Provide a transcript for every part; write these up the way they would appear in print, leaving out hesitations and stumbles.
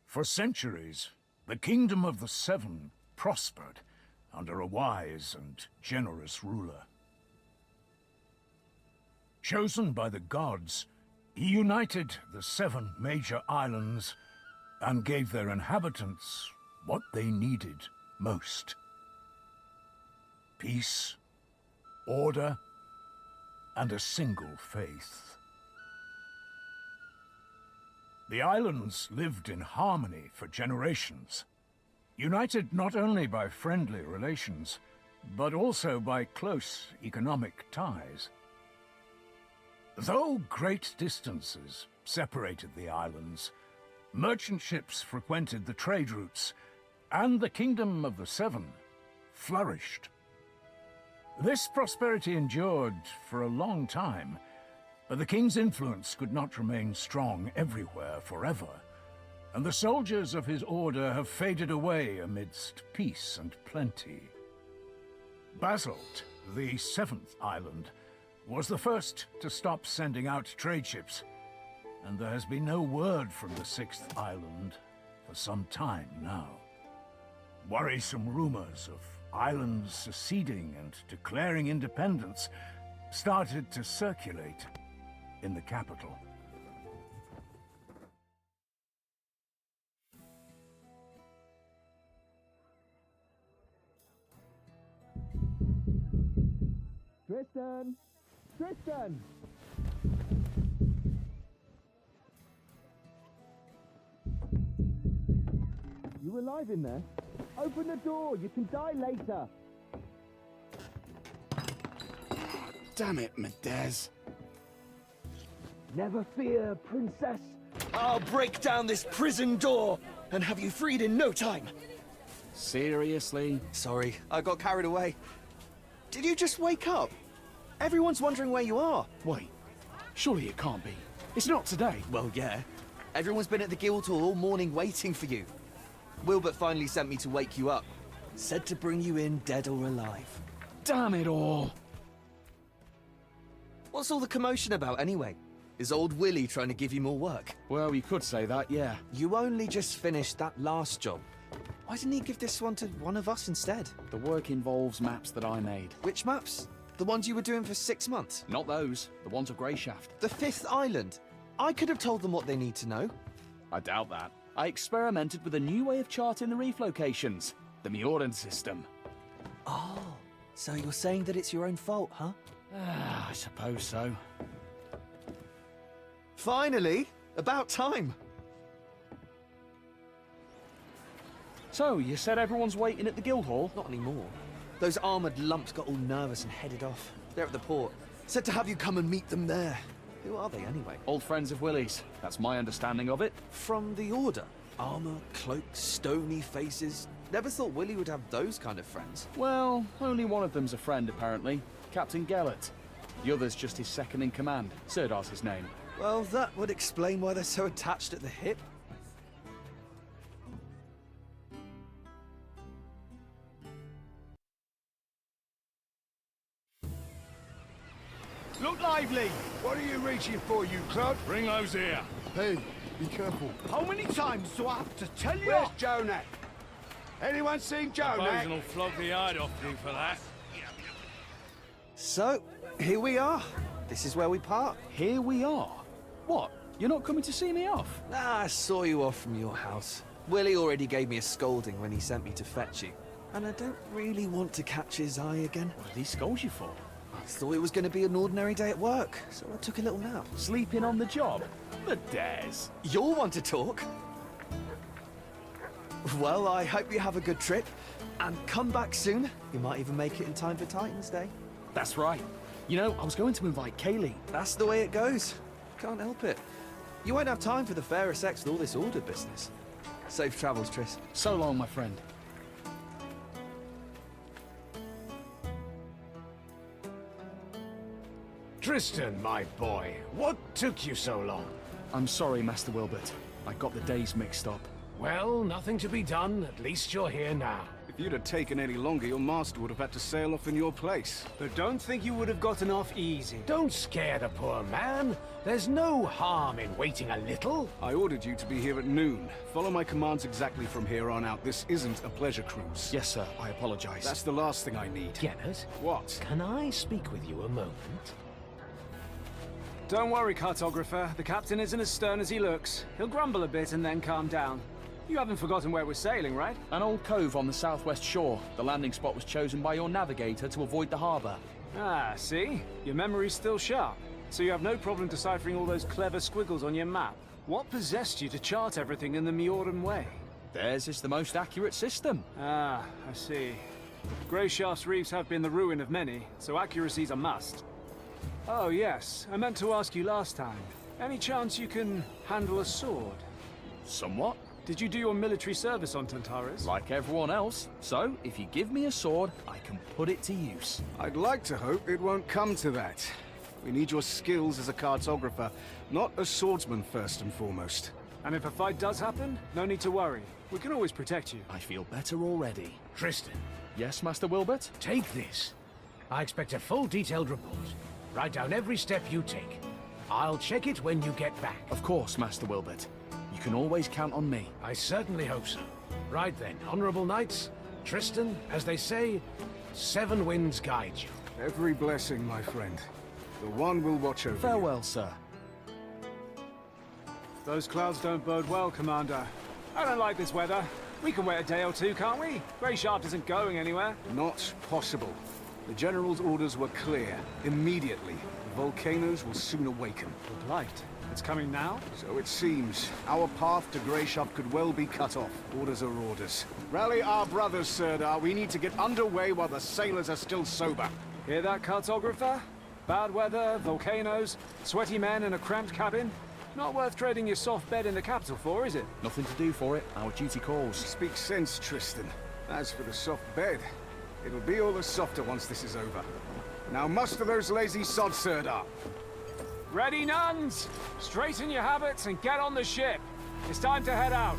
For centuries, the Kingdom of the Seven prospered under a wise and generous ruler. Chosen by the gods, he united the 7 major islands and gave their inhabitants what they needed most. Peace, order, and a single faith. The islands lived in harmony for generations, united not only by friendly relations, but also by close economic ties. Though great distances separated the islands, merchant ships frequented the trade routes, and the Kingdom of the Seven flourished. This prosperity endured for a long time, but the king's influence could not remain strong everywhere forever, and the soldiers of his order have faded away amidst peace and plenty. Basalt, the 7th island, was the first to stop sending out trade ships, and there has been no word from the 6th island for some time now. Worrisome rumors of islands seceding and declaring independence started to circulate in the capital. Tristan! Tristan! You alive in there? Open the door, you can die later. Damn it, Medez. Never fear, princess. I'll break down this prison door and have you freed in no time. Seriously? Sorry, I got carried away. Did you just wake up? Everyone's wondering where you are. Wait, surely it can't be. It's not today. Well, yeah. Everyone's been at the Guildhall all morning waiting for you. Wilbert finally sent me to wake you up. Said to bring you in dead or alive. Damn it all. What's all the commotion about anyway? Is old Willie trying to give you more work? Well, you could say that, yeah. You only just finished that last job. Why didn't he give this one to one of us instead? The work involves maps that I made. Which maps? The ones you were doing for 6 months? Not those. The ones of Grayshaft. The 5th island? I could have told them what they need to know. I doubt that. I experimented with a new way of charting the reef locations. The Mioran system. Oh, so you're saying that it's your own fault, huh? I suppose so. Finally! About time! So, you said everyone's waiting at the Guildhall? Not anymore. Those armoured lumps got all nervous and headed off. They're at the port. Said to have you come and meet them there. Who are they anyway? Old friends of Willie's. That's my understanding of it. From the Order? Armour, cloak, stony faces. Never thought Willie would have those kind of friends. Well, only one of them's a friend, apparently. Captain Gellert. The other's just his second in command. Sirdar's his name. Well, that would explain why they're so attached at the hip. Look lively! What are you reaching for, you clod? Bring those here. Hey, be careful. How many times do I have to tell you? Where's Jonak? Anyone seen Bosun Jonak? will flog the hide off you for that. So, here we are. This is where we part. Here we are. What? You're not coming to see me off? I saw you off from your house. Willie already gave me a scolding when he sent me to fetch you. And I don't really want to catch his eye again. What did he scold you for? I thought it was going to be an ordinary day at work, so I took a little nap. Sleeping on the job? The dares. You'll want to talk. Well, I hope you have a good trip, and come back soon. You might even make it in time for Titan's Day. That's right. You know, I was going to invite Kaylee. That's the way it goes. Can't help it. You won't have time for the fairer sex with all this order business. Safe travels, Tris. So long, my friend. Tristan, my boy, what took you so long? I'm sorry, Master Wilbert. I got the days mixed up. Well, nothing to be done. At least you're here now. If If you'd have taken any longer, your master would have had to sail off in your place. But don't think you would have gotten off easy. Don't scare the poor man. There's no harm in waiting a little. I ordered you to be here at noon. Follow my commands exactly from here on out. This isn't a pleasure cruise. Yes, sir. I apologize. That's the last thing I need. Gennett, What? can I speak with you a moment? Don't worry, cartographer. The captain isn't as stern as he looks. He'll grumble a bit and then calm down. You haven't forgotten where we're sailing, right? An old cove on the southwest shore. The landing spot was chosen by your navigator to avoid the harbor. Ah, see? Your memory's still sharp. So you have no problem deciphering all those clever squiggles on your map. What possessed you to chart everything in the Mioran way? Theirs is the most accurate system. Ah, I see. Grayshaft's reefs have been the ruin of many, so accuracy's a must. Oh yes, I meant to ask you last time. Any chance you can handle a sword? Somewhat. Did you do your military service on Tantarus? Like everyone else. So, if you give me a sword, I can put it to use. I'd like to hope it won't come to that. We need your skills as a cartographer, not a swordsman first and foremost. And if a fight does happen, no need to worry. We can always protect you. I feel better already. Tristan, Yes, Master Wilbert? take this. I expect a full detailed report. Write down every step you take. I'll check it when you get back. Of course, Master Wilbert. You can always count on me. I certainly hope so. Right then, honorable knights. Tristan, as they say, 7 winds guide you. Every blessing, my friend. The one will watch over you. Farewell, sir. Those clouds don't bode well, Commander. I don't like this weather. We can wait a day or two, can't we? Grayshaft isn't going anywhere. Not possible. The General's orders were clear. Immediately. The volcanoes will soon awaken. The blight. It's coming now? So it seems. Our path to Grayshaft could well be cut off. Orders are orders. Rally our brothers, Sirdar. We need to get underway while the sailors are still sober. Hear that, cartographer? Bad weather, volcanoes, sweaty men in a cramped cabin. Not worth trading your soft bed in the capital for, is it? Nothing to do for it. Our duty calls. Speak sense, Tristan. As for the soft bed, it'll be all the softer once this is over. Now muster those lazy sods, Sirdar. Ready, nuns? Straighten your habits and get on the ship. It's time to head out.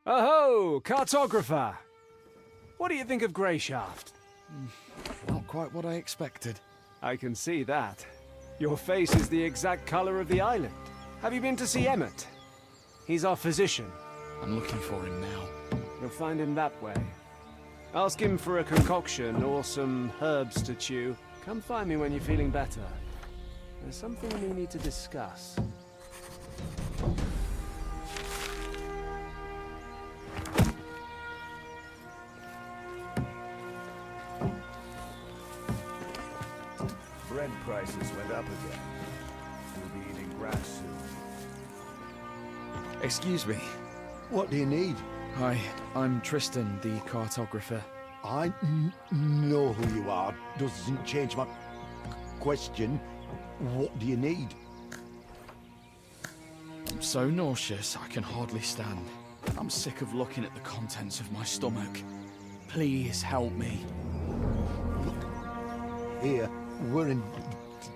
Oh, cartographer! What do you think of Grayshaft? Not quite what I expected. I can see that. Your face is the exact color of the island. Have you been to see Emmett? He's our physician. I'm looking for him now. You'll find him that way. Ask him for a concoction or some herbs to chew. Come find me when you're feeling better. There's something we need to discuss. Bread prices went up again. We'll be eating grass soon. Excuse me. What do you need? Hi, I'm Tristan, the cartographer. I know who you are. Doesn't change my question. What do you need? I'm so nauseous, I can hardly stand. I'm sick of looking at the contents of my stomach. Please help me. Here, we're in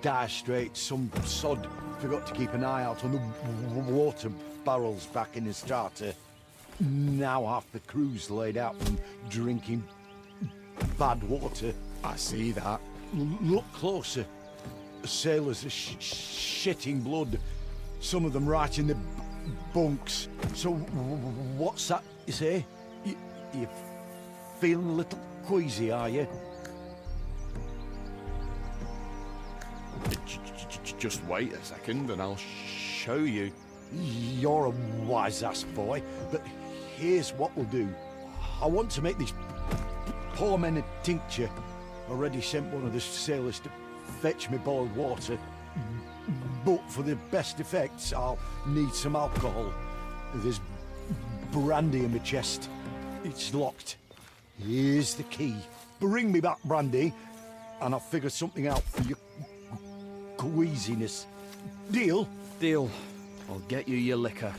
dire straits. Some sod forgot to keep an eye out on the water barrels back in the starter. Now half the crew's laid out from drinking bad water. I see that. Look closer. Sailors are shitting blood. Some of them right in the bunks. So what's that you say? You feeling a little queasy, are you? Just wait a second and I'll show you. You're a wise-ass boy, but here's what we'll do. I want to make these poor men a tincture. Already sent one of the sailors to fetch me boiled water. But for the best effects, I'll need some alcohol. There's brandy in my chest. It's locked. Here's the key. Bring me back brandy, and I'll figure something out for your queasiness. Deal? Deal. I'll get you your liquor.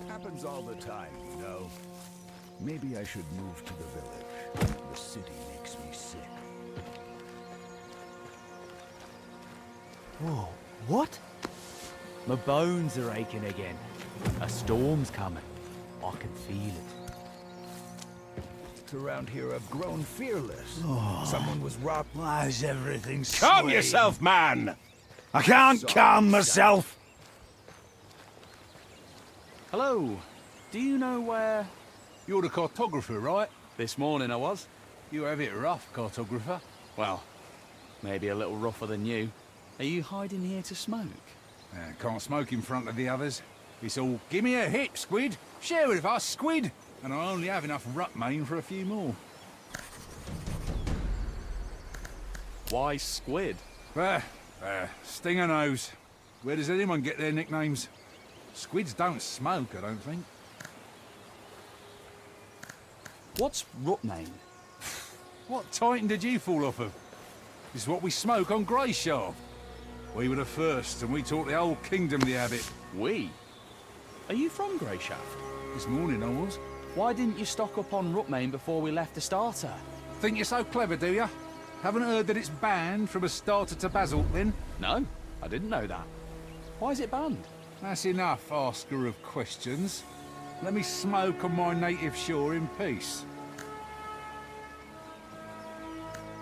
Happens all the time, you know. Maybe I should move to the village. The city makes me sick. Whoa, what? My bones are aching again. A storm's coming. I can feel it. Around here I've grown fearless. Someone was robbed. Why is everything Calm swaying? yourself, man! I can't calm myself. Hello. Do you know where... You're the cartographer, right? This morning I was? You have it rough, cartographer. Well, maybe a little rougher than you. Are you hiding here to smoke? Can't smoke in front of the others. It's all, give me a hit, Squid. Share it with us, Squid. And I only have enough Rutmane for a few more. Why squid? Stinger nose. Where does anyone get their nicknames? Squids don't smoke, I don't think. What's Rutmane? What titan did you fall off of? This is what we smoke on Grayshaft. We were the first, and we taught the whole kingdom the habit. We? Are you from Grayshaft? This morning I was. Why didn't you stock up on Rutmane before we left the starter? Think you're so clever, do ya? Haven't heard that it's banned from a starter to basalt, then? No, I didn't know that. Why is it banned? That's enough, asker of questions. Let me smoke on my native shore in peace.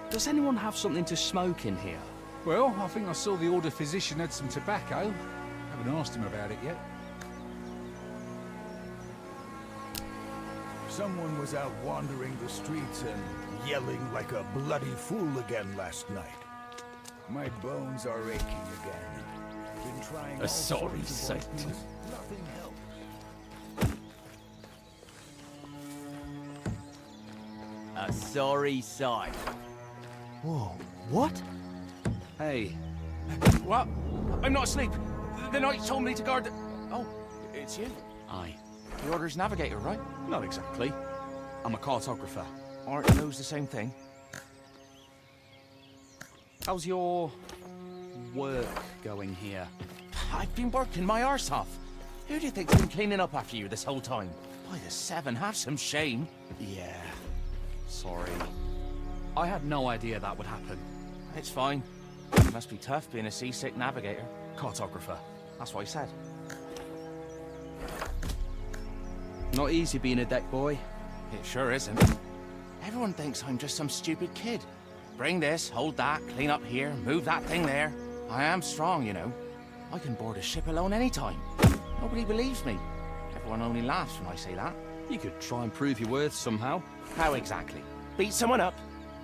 Does anyone have something to smoke in here? Well, I think I saw the Order physician had some tobacco. Haven't asked him about it yet. Someone was out wandering the streets and yelling like a bloody fool again last night. My bones are aching again. Been trying all sorry sorts of sight. things. Nothing helps. A sorry sight. Whoa, what? Hey, What? I'm not asleep. The knight told me to guard the... Oh, it's you. aye. The Order's navigator, right? Not exactly. I'm a cartographer. Aren't those the same thing? How's your... work going here? I've been working my arse off. Who do you think's been cleaning up after you this whole time? By the seven, have some shame. Yeah. Sorry. I had no idea that would happen. It's fine. Must be tough being a seasick navigator. Cartographer. That's what he said. Not easy being a deck boy. It sure isn't. Everyone thinks I'm just some stupid kid. Bring this, hold that, clean up here, move that thing there. I am strong, you know. I can board a ship alone anytime. Nobody believes me. Everyone only laughs when I say that. You could try and prove your worth somehow. How exactly? Beat someone up?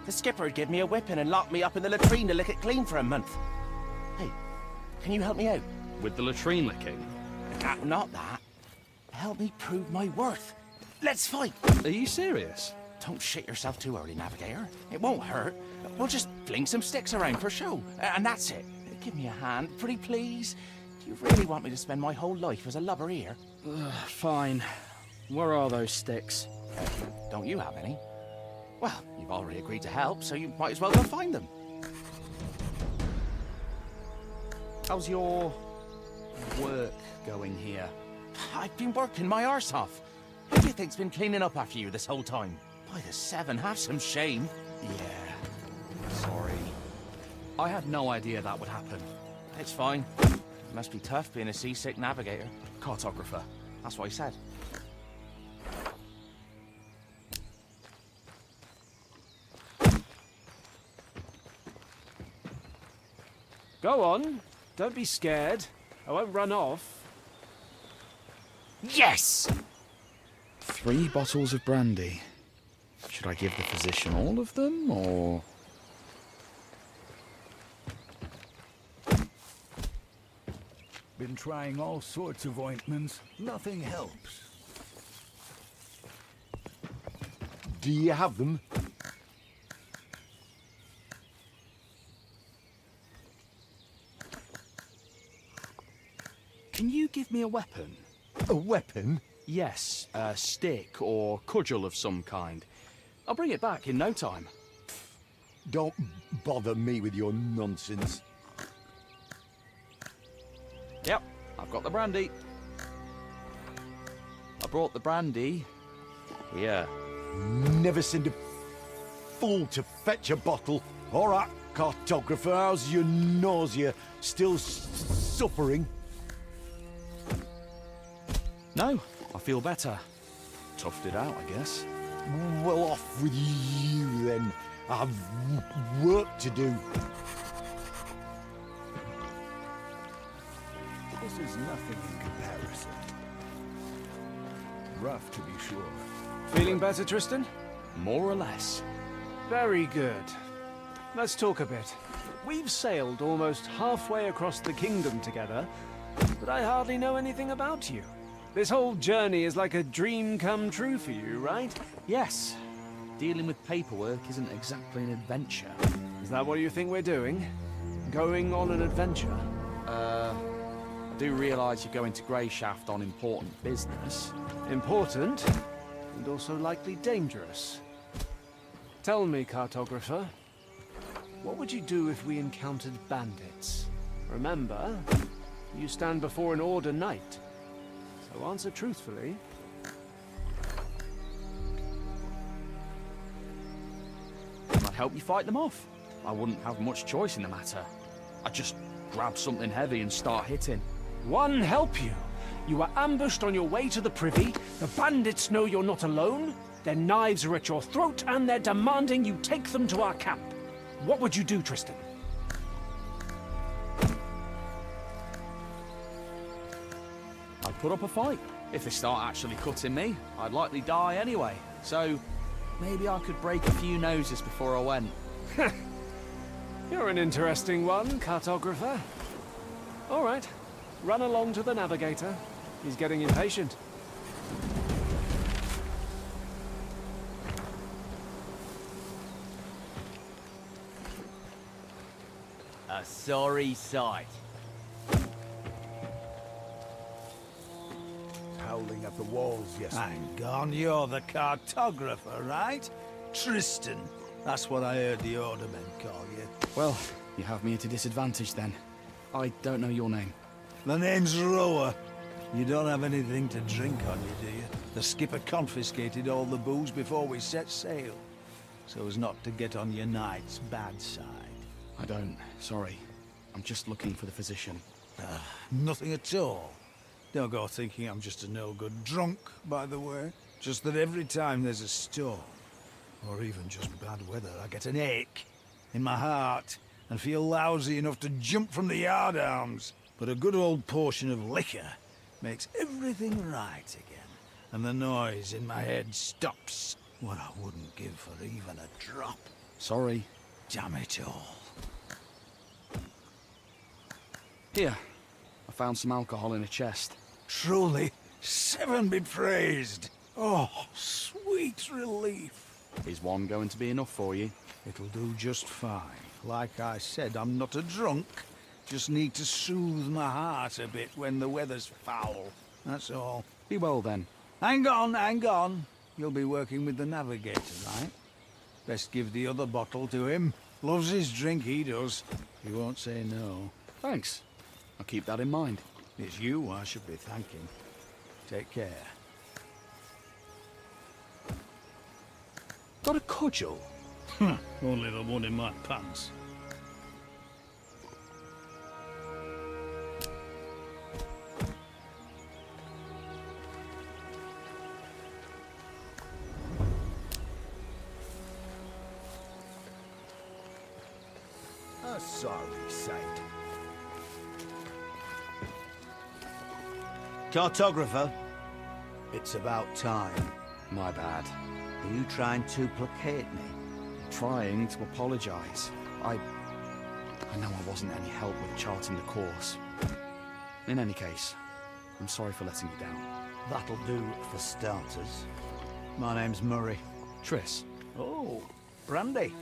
The skipper would give me a whipping and lock me up in the latrine to lick it clean for a month. Hey, can you help me out? With the latrine licking? Not that. Help me prove my worth. Let's fight. Are you serious? Don't shit yourself too early, Navigator. It won't hurt. We'll just fling some sticks around for show, and that's it. Give me a hand, pretty please. Do you really want me to spend my whole life as a lubber here? Fine. Where are those sticks? Don't you have any? Well, you've already agreed to help, so you might as well go find them. How's your work going here? I've been working my arse off. Who do you think's been cleaning up after you this whole time? By the seven, have some shame. Yeah. Sorry. I had no idea that would happen. It's fine. It must be tough being a seasick navigator. Cartographer. That's what he said. Go on. Don't be scared. I won't run off. Yes! 3 bottles of brandy. Should I give the physician all of them, or...? Been trying all sorts of ointments. Nothing helps. Do you have them? Can you give me a weapon? A weapon? Yes, a stick or cudgel of some kind. I'll bring it back in no time. Don't bother me with your nonsense. Yep, I've got the brandy. I brought the brandy. Here. Never send a fool to fetch a bottle. All right, cartographer, how's your nausea? Still suffering? No, I feel better. Toughed it out, I guess. Well, off with you then. I've work to do. This is nothing in comparison. Rough, to be sure. Feeling better, Tristan? More or less. Very good. Let's talk a bit. We've sailed almost halfway across the kingdom together, but I hardly know anything about you. This whole journey is like a dream come true for you, right? Yes. Dealing with paperwork isn't exactly an adventure. Is that what you think we're doing? Going on an adventure? I do realise you're going to Grayshaft on important business. Important, and also likely dangerous. Tell me, cartographer, what would you do if we encountered bandits? Remember, you stand before an Order knight. So answer truthfully. I'd help you fight them off. I wouldn't have much choice in the matter. I'd just grab something heavy and start hitting. One help you. You are ambushed on your way to the privy. The bandits know you're not alone. Their knives are at your throat, and they're demanding you take them to our camp. What would you do, Tristan? I'd put up a fight. If they start actually cutting me, I'd likely die anyway. So, maybe I could break a few noses before I went. You're an interesting one, cartographer. All right, run along to the navigator. He's getting impatient. A sorry sight. Howling at the walls yesterday. Hang on, you're the cartographer, right? Tristan. That's what I heard the Ordermen call you. Well, you have me at a disadvantage then. I don't know your name. The name's Rower. You don't have anything to drink on you, do you? The skipper confiscated all the booze before we set sail, so as not to get on your knight's bad side. I don't. Sorry. I'm just looking for the physician. Nothing at all. Don't go thinking I'm just a no-good drunk, by the way. Just that every time there's a storm, or even just bad weather, I get an ache in my heart and feel lousy enough to jump from the yardarms. But a good old portion of liquor makes everything right again, and the noise in my head stops. What I wouldn't give for even a drop. Sorry. Damn it all. Here. I found some alcohol in a chest. Truly, 7 be praised. Oh, sweet relief. Is one going to be enough for you? It'll do just fine. Like I said, I'm not a drunk. Just need to soothe my heart a bit when the weather's foul. That's all. Be well then. Hang on, hang on. You'll be working with the navigator, right? Best give the other bottle to him. Loves his drink, he does. He won't say no. Thanks. I'll keep that in mind. It's you I should be thanking. Take care. Got a cudgel? Only the one in my pants. A sorry sight. Cartographer, it's about time. My bad. Are you trying to placate me? Trying to apologize. I know I wasn't any help with charting the course. In any case, I'm sorry for letting you down. That'll do for starters. My name's Murray. Triss. Oh, brandy.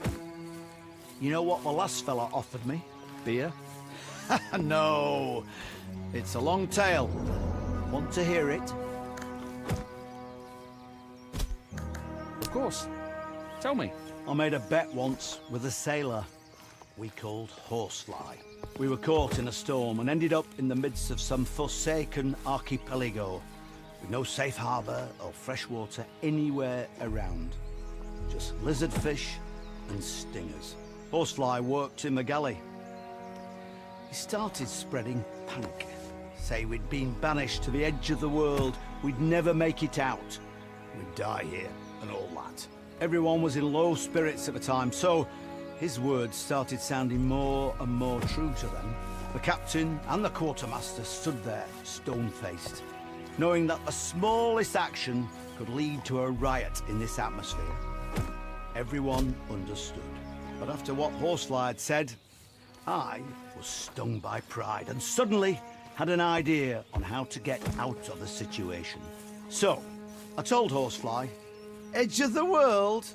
You know what the last fella offered me? Beer? No, it's a long tale. Want to hear it? Of course. Tell me. I made a bet once with a sailor we called Horsefly. We were caught in a storm and ended up in the midst of some forsaken archipelago with no safe harbour or fresh water anywhere around. Just lizardfish and stingers. Horsefly worked in the galley. He started spreading panic. Say we'd been banished to the edge of the world, we'd never make it out. We'd die here and all that. Everyone was in low spirits at the time, so his words started sounding more and more true to them. The captain and the quartermaster stood there, stone-faced, knowing that the smallest action could lead to a riot in this atmosphere. Everyone understood. But after what Horsefly had said, I was stung by pride and suddenly had an idea on how to get out of the situation. So, I told Horsefly, edge of the world,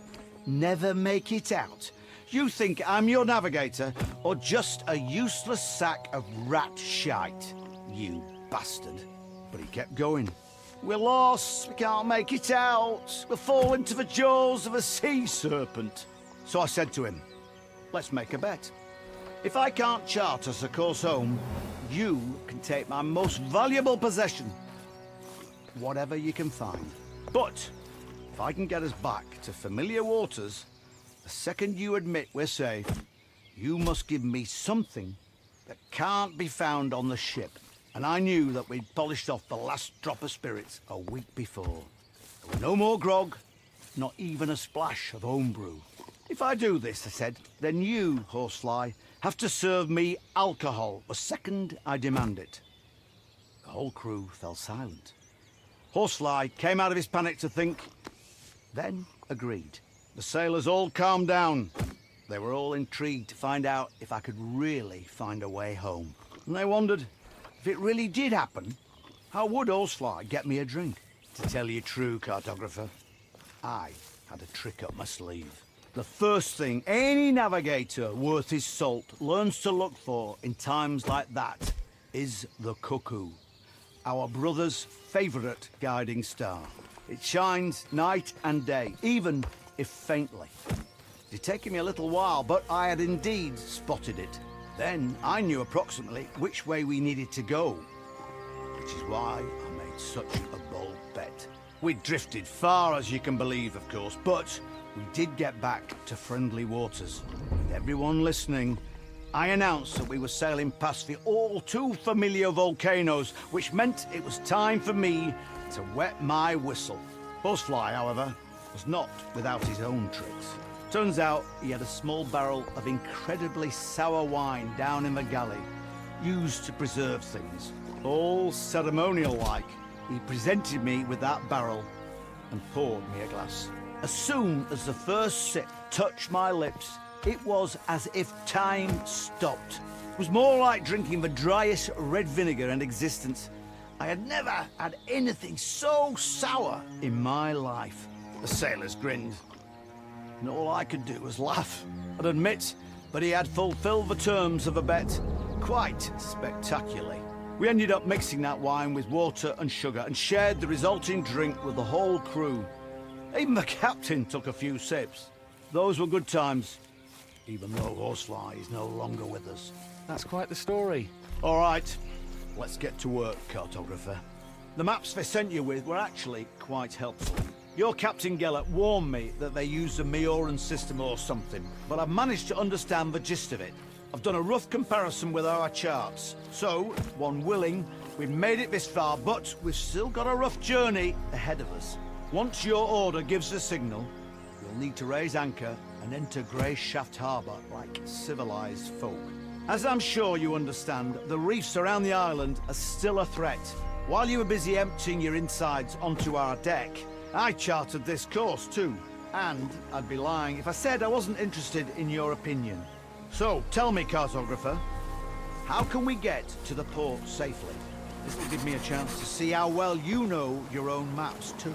never make it out. You think I'm your navigator or just a useless sack of rat shite, you bastard. But he kept going. We're lost, we can't make it out. We'll fall into the jaws of a sea serpent. So I said to him, let's make a bet. If I can't chart us a course home, you can take my most valuable possession. Whatever you can find. But if I can get us back to familiar waters, the second you admit we're safe, you must give me something that can't be found on the ship. And I knew that we'd polished off the last drop of spirits a week before. There was no more grog, not even a splash of homebrew. If I do this, I said, then you, Horsefly, have to serve me alcohol the second I demand it. The whole crew fell silent. Horsefly came out of his panic to think, then agreed. The sailors all calmed down. They were all intrigued to find out if I could really find a way home. And they wondered, if it really did happen, how would Horsefly get me a drink? To tell you true, cartographer, I had a trick up my sleeve. The first thing any navigator worth his salt learns to look for in times like that is the cuckoo, our brother's favourite guiding star. It shines night and day, even if faintly. It had taken me a little while, but I had indeed spotted it. Then I knew approximately which way we needed to go, which is why I made such a bold bet. We'd drifted far, as you can believe, of course, but we did get back to friendly waters. With everyone listening, I announced that we were sailing past the all too familiar volcanoes, which meant it was time for me to wet my whistle. Horsefly, however, was not without his own tricks. Turns out he had a small barrel of incredibly sour wine down in the galley, used to preserve things. All ceremonial-like, he presented me with that barrel and poured me a glass. As soon as the first sip touched my lips, it was as if time stopped. It was more like drinking the driest red vinegar in existence. I had never had anything so sour in my life. The sailors grinned, and all I could do was laugh and admit that he had fulfilled the terms of a bet quite spectacularly. We ended up mixing that wine with water and sugar and shared the resulting drink with the whole crew. Even the captain took a few sips. Those were good times, even though Horsefly is no longer with us. That's quite the story. All right, let's get to work, cartographer. The maps they sent you with were actually quite helpful. Your Captain Gellert warned me that they used a Mioran system or something, but I've managed to understand the gist of it. I've done a rough comparison with our charts. So, one willing, we've made it this far, but we've still got a rough journey ahead of us. Once your order gives the signal, you'll need to raise anchor and enter Grayshaft Harbour like civilized folk. As I'm sure you understand, the reefs around the island are still a threat. While you were busy emptying your insides onto our deck, I charted this course too, and I'd be lying if I said I wasn't interested in your opinion. So, tell me, cartographer, how can we get to the port safely? This will give me a chance to see how well you know your own maps too.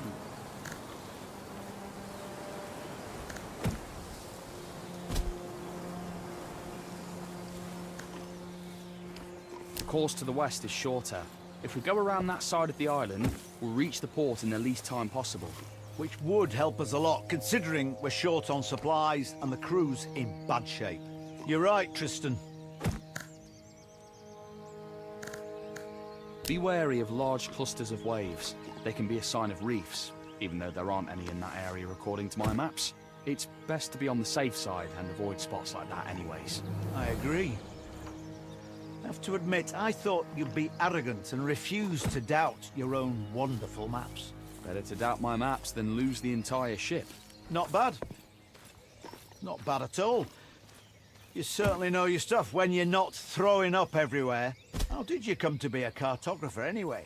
The course to the west is shorter. If we go around that side of the island, we'll reach the port in the least time possible. Which would help us a lot, considering we're short on supplies and the crew's in bad shape. You're right, Tristan. Be wary of large clusters of waves. They can be a sign of reefs, even though there aren't any in that area according to my maps. It's best to be on the safe side and avoid spots like that anyways. I agree. I have to admit, I thought you'd be arrogant and refuse to doubt your own wonderful maps. Better to doubt my maps than lose the entire ship. Not bad. Not bad at all. You certainly know your stuff when you're not throwing up everywhere. How did you come to be a cartographer anyway?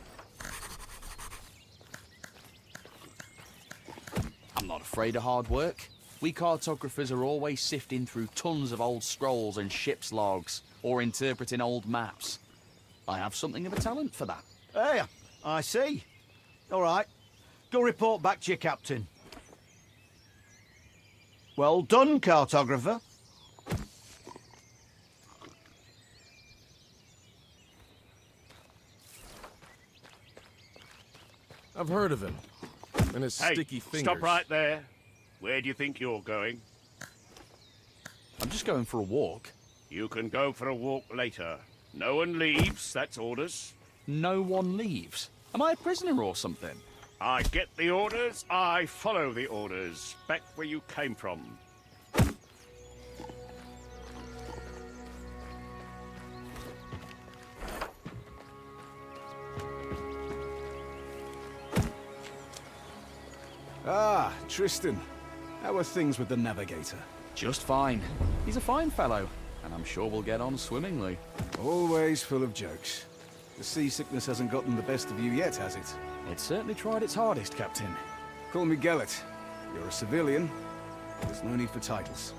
I'm not afraid of hard work. We cartographers are always sifting through tons of old scrolls and ship's logs, or interpreting old maps. I have something of a talent for that. Hey, I see. All right. Go report back to your captain. Well done, cartographer. I've heard of him. And his sticky fingers. Stop right there. Where do you think you're going? I'm just going for a walk. You can go for a walk later. No one leaves, that's orders. No one leaves? Am I a prisoner or something? I get the orders, I follow the orders. Back where you came from. Ah, Tristan. How are things with the navigator? Just fine. He's a fine fellow, and I'm sure we'll get on swimmingly. Always full of jokes. The seasickness hasn't gotten the best of you yet, has it? It certainly tried its hardest, Captain. Call me Gellert. You're a civilian. There's no need for titles.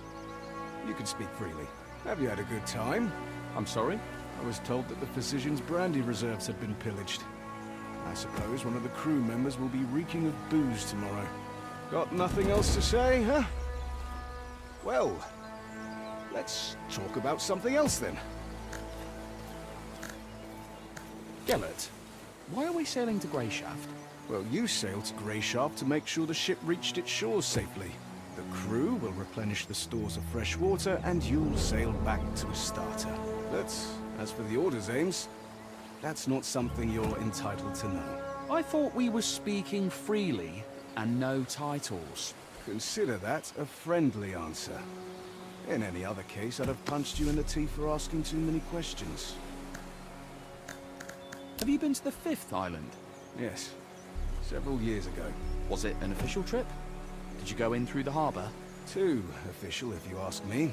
You can speak freely. Have you had a good time? I'm sorry? I was told that the Physician's brandy reserves had been pillaged. I suppose one of the crew members will be reeking of booze tomorrow. Got nothing else to say, huh? Well, let's talk about something else then. Gellert, why are we sailing to Grayshaft? Well, you sailed to Grayshaft to make sure the ship reached its shores safely. The crew will replenish the stores of fresh water, and you'll sail back to a starter. But as for the orders, Ames, that's not something you're entitled to know. I thought we were speaking freely and no titles. Consider that a friendly answer. In any other case, I'd have punched you in the teeth for asking too many questions. Have you been to the 5th island? Yes, several years ago. Was it an official trip? Did you go in through the harbour? Too official, if you ask me.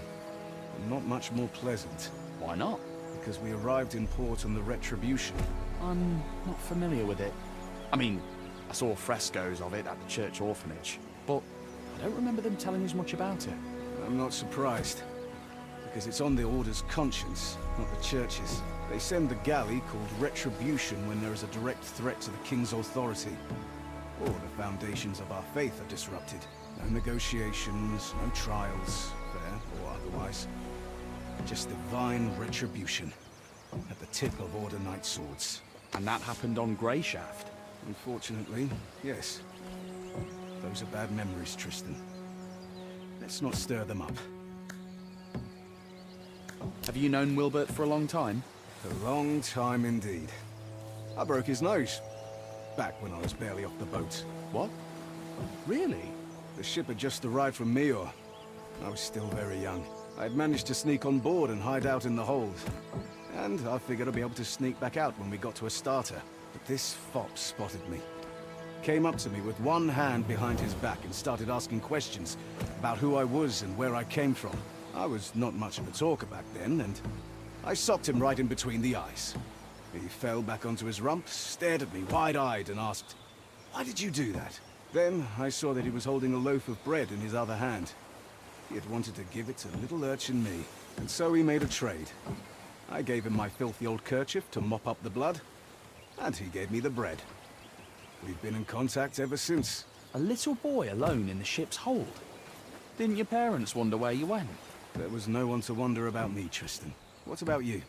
And not much more pleasant. Why not? Because we arrived in port on the Retribution. I'm not familiar with it. I mean, I saw frescoes of it at the church orphanage, but I don't remember them telling us much about it. I'm not surprised. Because it's on the Order's conscience, not the Church's. They send the galley called Retribution when there is a direct threat to the King's authority. Or the foundations of our faith are disrupted. No negotiations, no trials, fair or otherwise. Just divine retribution. At the tip of Order Knight swords. And that happened on Grayshaft? Unfortunately, yes. Those are bad memories, Tristan. Let's not stir them up. Have you known Wilbert for a long time? A long time indeed. I broke his nose. Back when I was barely off the boat. What? Really? The ship had just arrived from Mior. I was still very young. I had managed to sneak on board and hide out in the hold. And I figured I'd be able to sneak back out when we got to a starter. But this fop spotted me. Came up to me with one hand behind his back and started asking questions about who I was and where I came from. I was not much of a talker back then, and I socked him right in between the eyes. He fell back onto his rump, stared at me wide-eyed and asked, "Why did you do that?" Then I saw that he was holding a loaf of bread in his other hand. He had wanted to give it to little urchin me, and so we made a trade. I gave him my filthy old kerchief to mop up the blood, and he gave me the bread. We've been in contact ever since. A little boy alone in the ship's hold? Didn't your parents wonder where you went? There was no one to wonder about me, Tristan. What about you?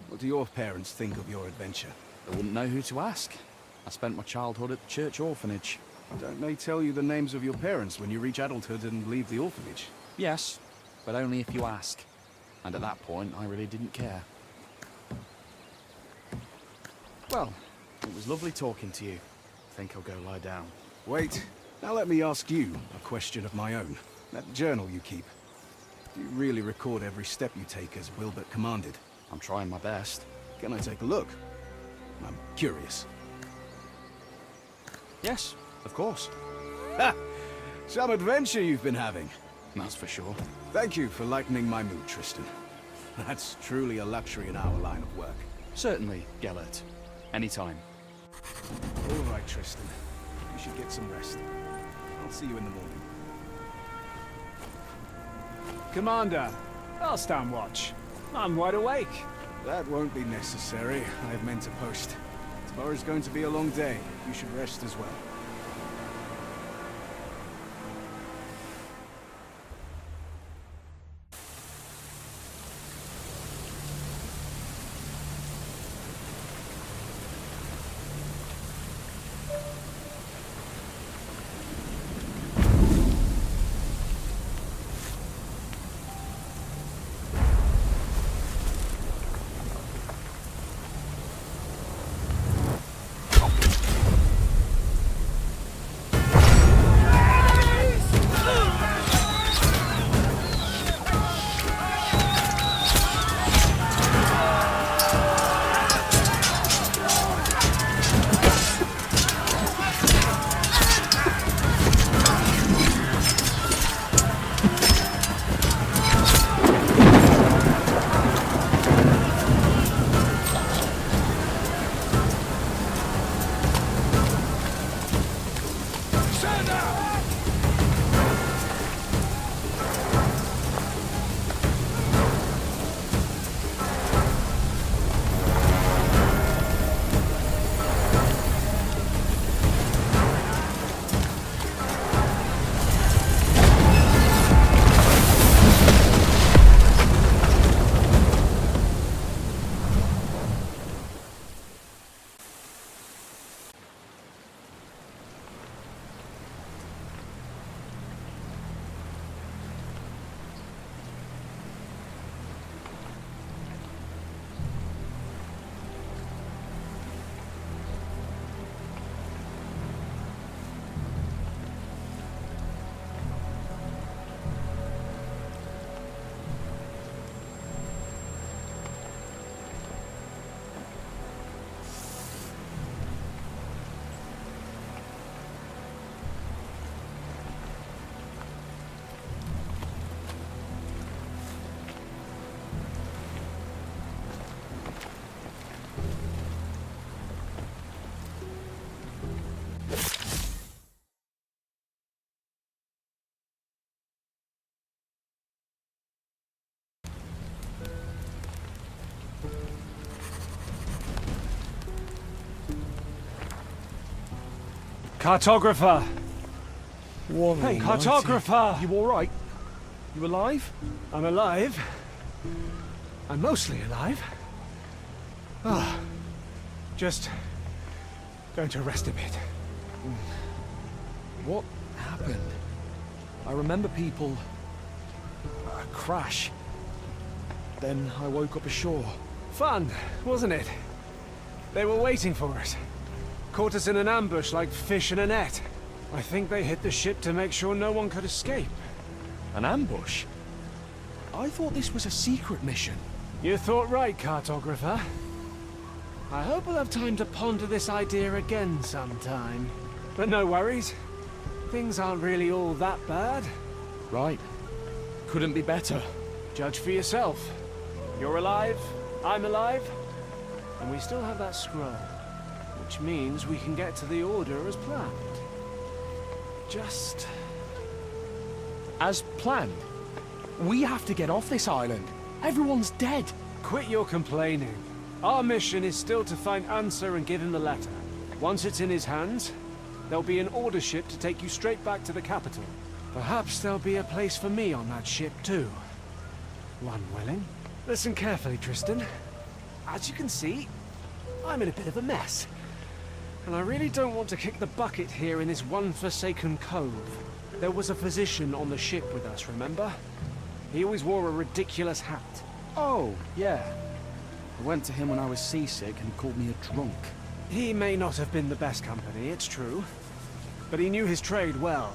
What do your parents think of your adventure? I wouldn't know who to ask. I spent my childhood at the church orphanage. Don't they tell you the names of your parents when you reach adulthood and leave the orphanage? Yes, but only if you ask. And at that point, I really didn't care. Well, it was lovely talking to you. I think I'll go lie down. Wait. Now let me ask you a question of my own. That journal you keep. Do you really record every step you take as Wilbert commanded? I'm trying my best. Can I take a look? I'm curious. Yes, of course. Ha! Some adventure you've been having. That's for sure. Thank you for lightening my mood, Tristan. That's truly a luxury in our line of work. Certainly, Gellert. Anytime. All right, Tristan. You should get some rest. I'll see you in the morning. Commander, I'll stand watch. I'm wide awake. That won't be necessary. I have meant to post. Tomorrow's going to be a long day. You should rest as well. Cartographer! What Hey, cartographer! You all right? You alive? I'm alive. I'm mostly alive. Ah, just going to rest a bit. What happened? I remember people... crash. Then I woke up ashore. Fun, wasn't it? They were waiting for us. Caught us in an ambush like fish in a net. I think they hit the ship to make sure no one could escape. An ambush? I thought this was a secret mission. You thought right, cartographer. I hope we'll have time to ponder this idea again sometime. But no worries. Things aren't really all that bad. Right. Couldn't be better. Judge for yourself. You're alive, I'm alive, and we still have that scroll. Which means we can get to the Order as planned. Just... As planned? We have to get off this island. Everyone's dead. Quit your complaining. Our mission is still to find Answer and give him the letter. Once it's in his hands, there'll be an Order ship to take you straight back to the capital. Perhaps there'll be a place for me on that ship too. One willing. Listen carefully, Tristan. As you can see, I'm in a bit of a mess. And I really don't want to kick the bucket here in this one forsaken cove. There was a physician on the ship with us, remember? He always wore a ridiculous hat. Oh, yeah. I went to him when I was seasick and he called me a drunk. He may not have been the best company, it's true. But he knew his trade well.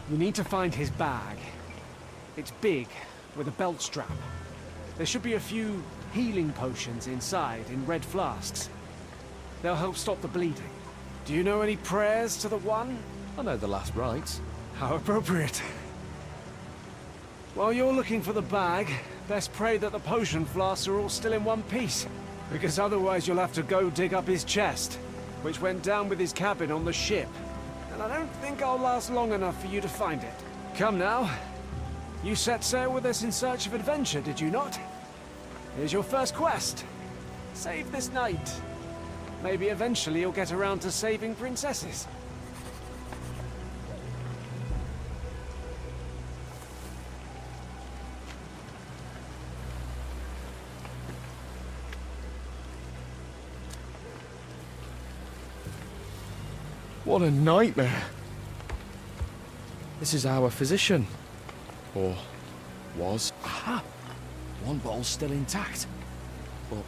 You need to find his bag. It's big, with a belt strap. There should be a few healing potions inside in red flasks. They'll help stop the bleeding. Do you know any prayers to the One? I know the last rites. How appropriate. While you're looking for the bag, best pray that the potion flasks are all still in one piece. Because otherwise you'll have to go dig up his chest, which went down with his cabin on the ship. And I don't think I'll last long enough for you to find it. Come now. You set sail with us in search of adventure, did you not? Here's your first quest. Save this knight. Maybe eventually you'll get around to saving princesses. What a nightmare. This is our physician. Or was. Aha! One bottle's still intact. But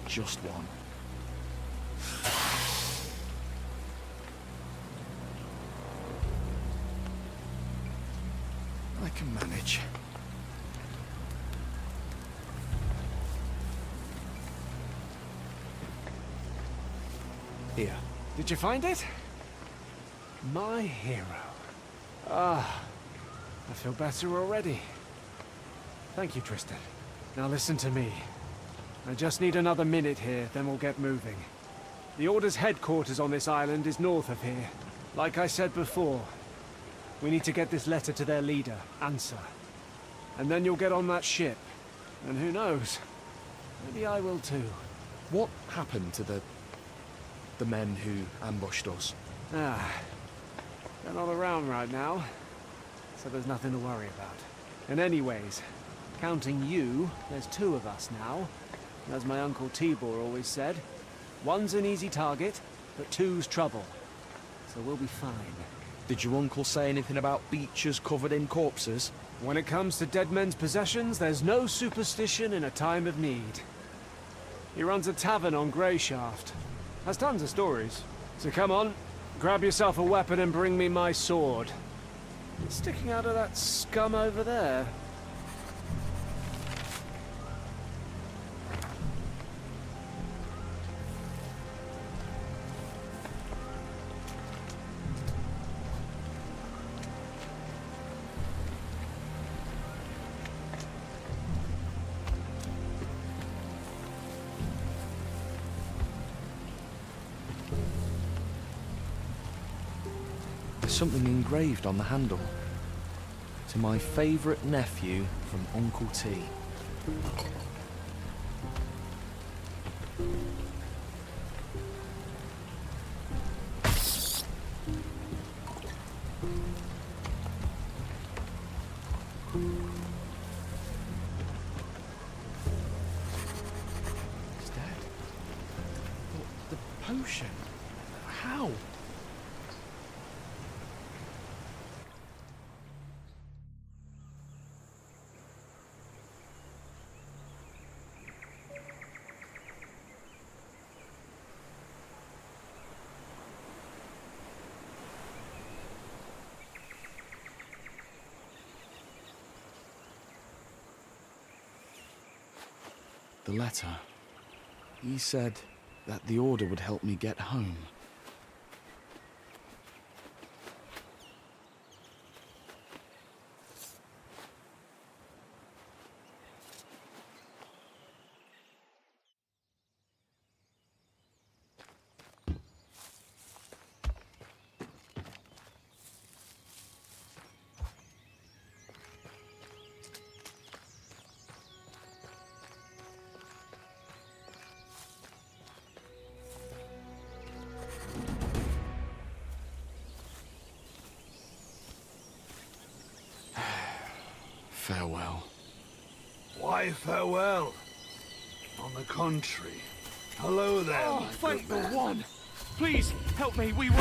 just one. I can manage. Here. Did you find it? My hero. Ah, I feel better already. Thank you, Tristan. Now listen to me. I just need another minute here, then we'll get moving. The Order's headquarters on this island is north of here. Like I said before, we need to get this letter to their leader, Answer. And then you'll get on that ship. And who knows? Maybe I will too. What happened to the men who ambushed us? Ah, they're not around right now, so there's nothing to worry about. And anyways, counting you, there's two of us now. As my Uncle Tibor always said, one's an easy target, but two's trouble. So we'll be fine. Did your uncle say anything about beaches covered in corpses? When it comes to dead men's possessions, there's no superstition in a time of need. He runs a tavern on Grayshaft. Has tons of stories. So come on, grab yourself a weapon and bring me my sword. It's sticking out of that scum over there. Something engraved on the handle. To my favourite nephew from Uncle T. potion. How? The letter. He said that the order would help me get home. Farewell. Why farewell? On the contrary. Hello there, Oh, my thank good the man. one! Please, help me, we will...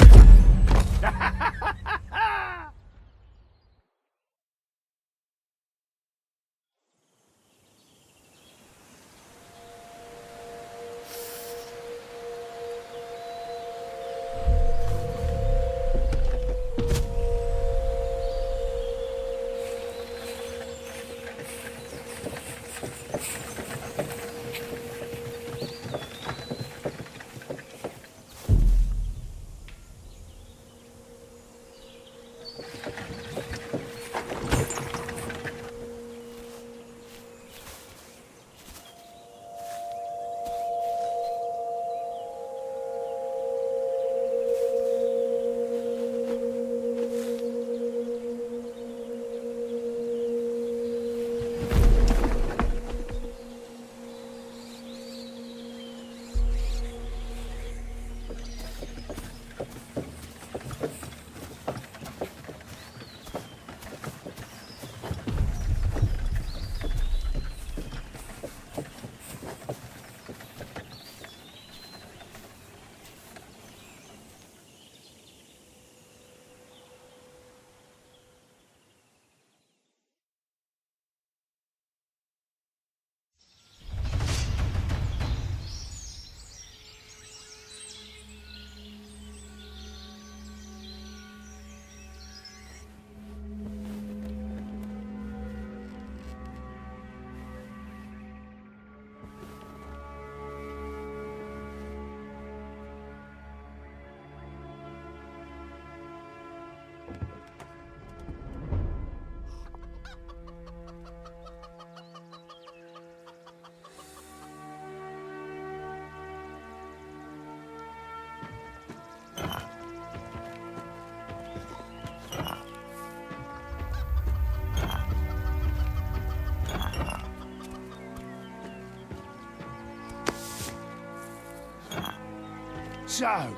So,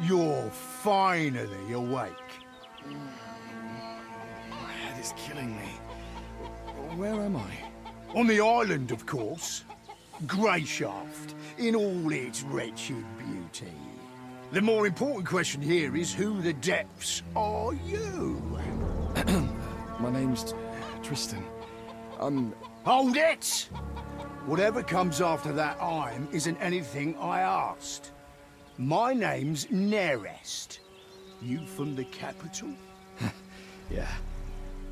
you're finally awake. My head is killing me. Where am I? On the island, of course. Grayshaft, in all its wretched beauty. The more important question here is who the depths are you? My name's Tristan. Hold it! Whatever comes after that I'm isn't anything I asked. My name's Nerest. You from the capital? Yeah.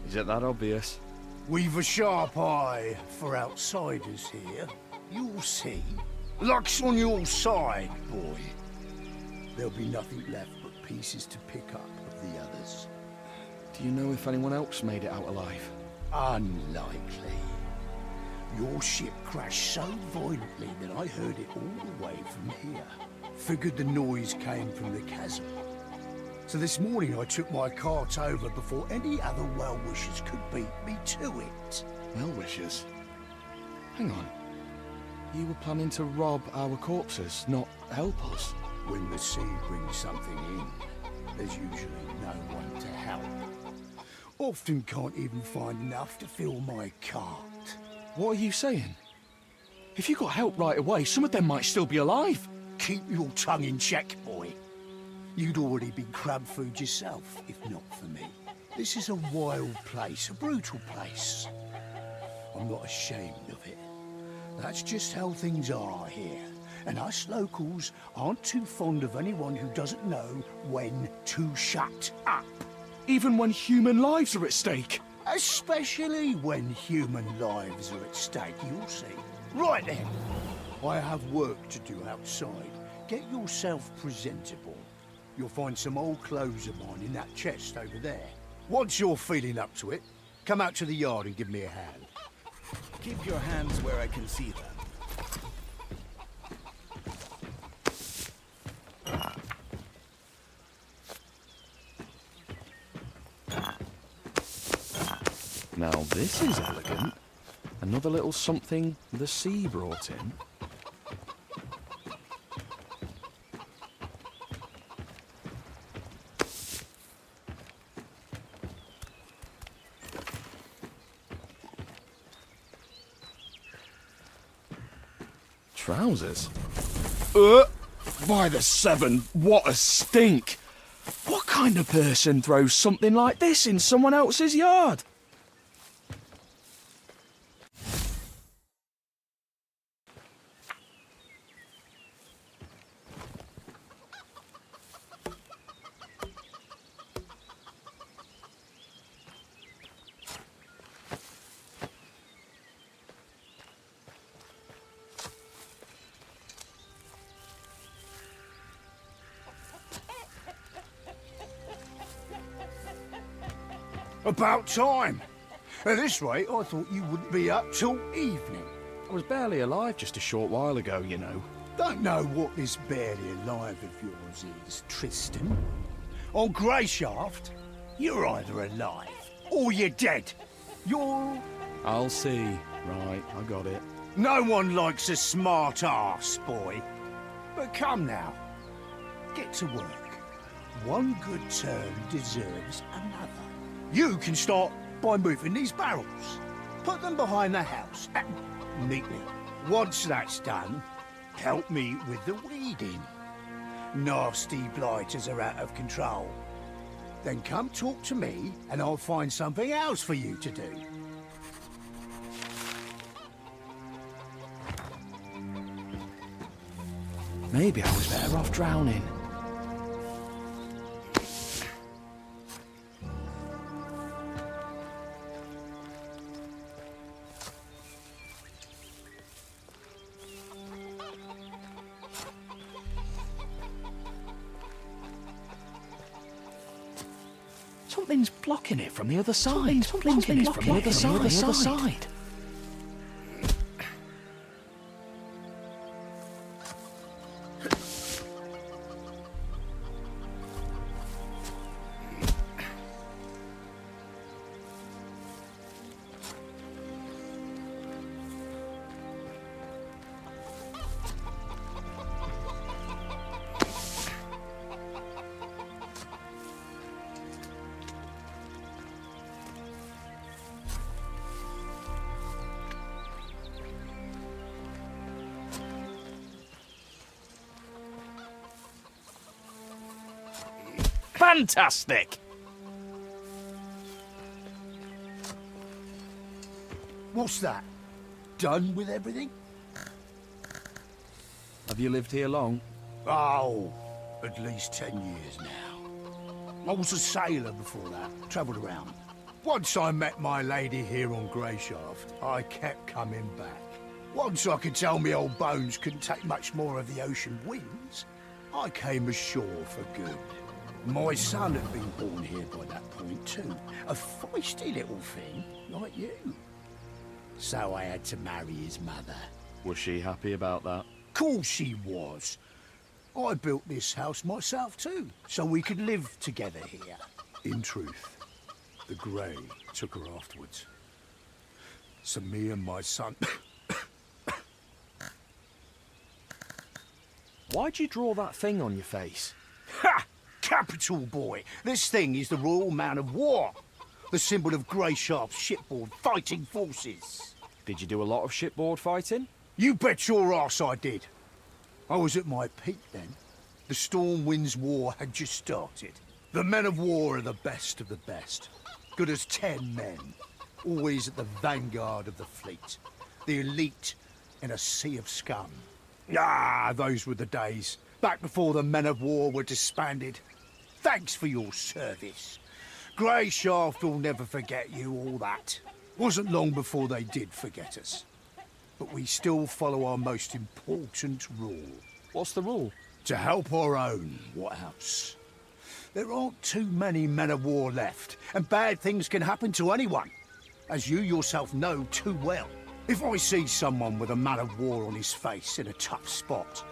Is it that obvious? We've a sharp eye for outsiders here. You'll see. Luck's on your side, boy. There'll be nothing left but pieces to pick up of the others. Do you know if anyone else made it out alive? Unlikely. Your ship crashed so violently that I heard it all the way from here. Figured the noise came from the chasm. So this morning I took my cart over before any other well-wishers could beat me to it. Well-wishers? Hang on. You were planning to rob our corpses, not help us? When the sea brings something in, there's usually no one to help. Often can't even find enough to fill my cart. What are you saying? If you got help right away, some of them might still be alive. keep your tongue in check, boy. You'd already been crab food yourself, if not for me. This is a wild place, a brutal place. I'm not ashamed of it. That's just how things are here. And us locals aren't too fond of anyone who doesn't know when to shut up. Even when human lives are at stake. Especially when human lives are at stake, you'll see. Right then, I have work to do outside. Get yourself presentable. You'll find some old clothes of mine in that chest over there. Once you're feeling up to it, come out to the yard and give me a hand. Keep your hands where I can see them. Now this is elegant. Another little something the sea brought in. Trousers? By the seven, what a stink! What kind of person throws something like this in someone else's yard? About time. At this rate, I thought you wouldn't be up till evening. I was barely alive just a short while ago, you know. Don't know what this barely alive of yours is, Tristan. On Grayshaft, you're either alive or you're dead. You're... I'll see. Right, I got it. No one likes a smart arse, boy. But come now, get to work. One good turn deserves another. You can start by moving these barrels. Put them behind the house, neatly. Once that's done, help me with the weeding. Nasty blighters are out of control. Then come talk to me, and I'll find something else for you to do. Maybe I was better off drowning. Something's blocking it from the other side. Something's blocking it from the other side. Fantastic! What's that? Done with everything? Have you lived here long? Oh, at least 10 years now. I was a sailor before that, travelled around. Once I met my lady here on Grayshaft, I kept coming back. Once I could tell me old bones couldn't take much more of the ocean winds, I came ashore for good. My son had been born here by that point too. A feisty little thing, like you. So I had to marry his mother. Was she happy about that? Course she was. I built this house myself too, so we could live together here. In truth, the Grey took her afterwards. So me and my son... Why'd you draw that thing on your face? Ha! Capital, boy. This thing is the Royal Man of War. The symbol of Grayshaft's shipboard fighting forces. Did you do a lot of shipboard fighting? You bet your arse I did. I was at my peak then. The Storm Winds War had just started. The men of war are the best of the best. Good as 10 men. Always at the vanguard of the fleet. The elite in a sea of scum. Ah, those were the days. Back before the men of war were disbanded. Thanks for your service. Grayshaft will never forget you, all that. Wasn't long before they did forget us. But we still follow our most important rule. What's the rule? To help our own, what else? There aren't too many men of war left, and bad things can happen to anyone, as you yourself know too well. If I see someone with a man of war on his face in a tough spot,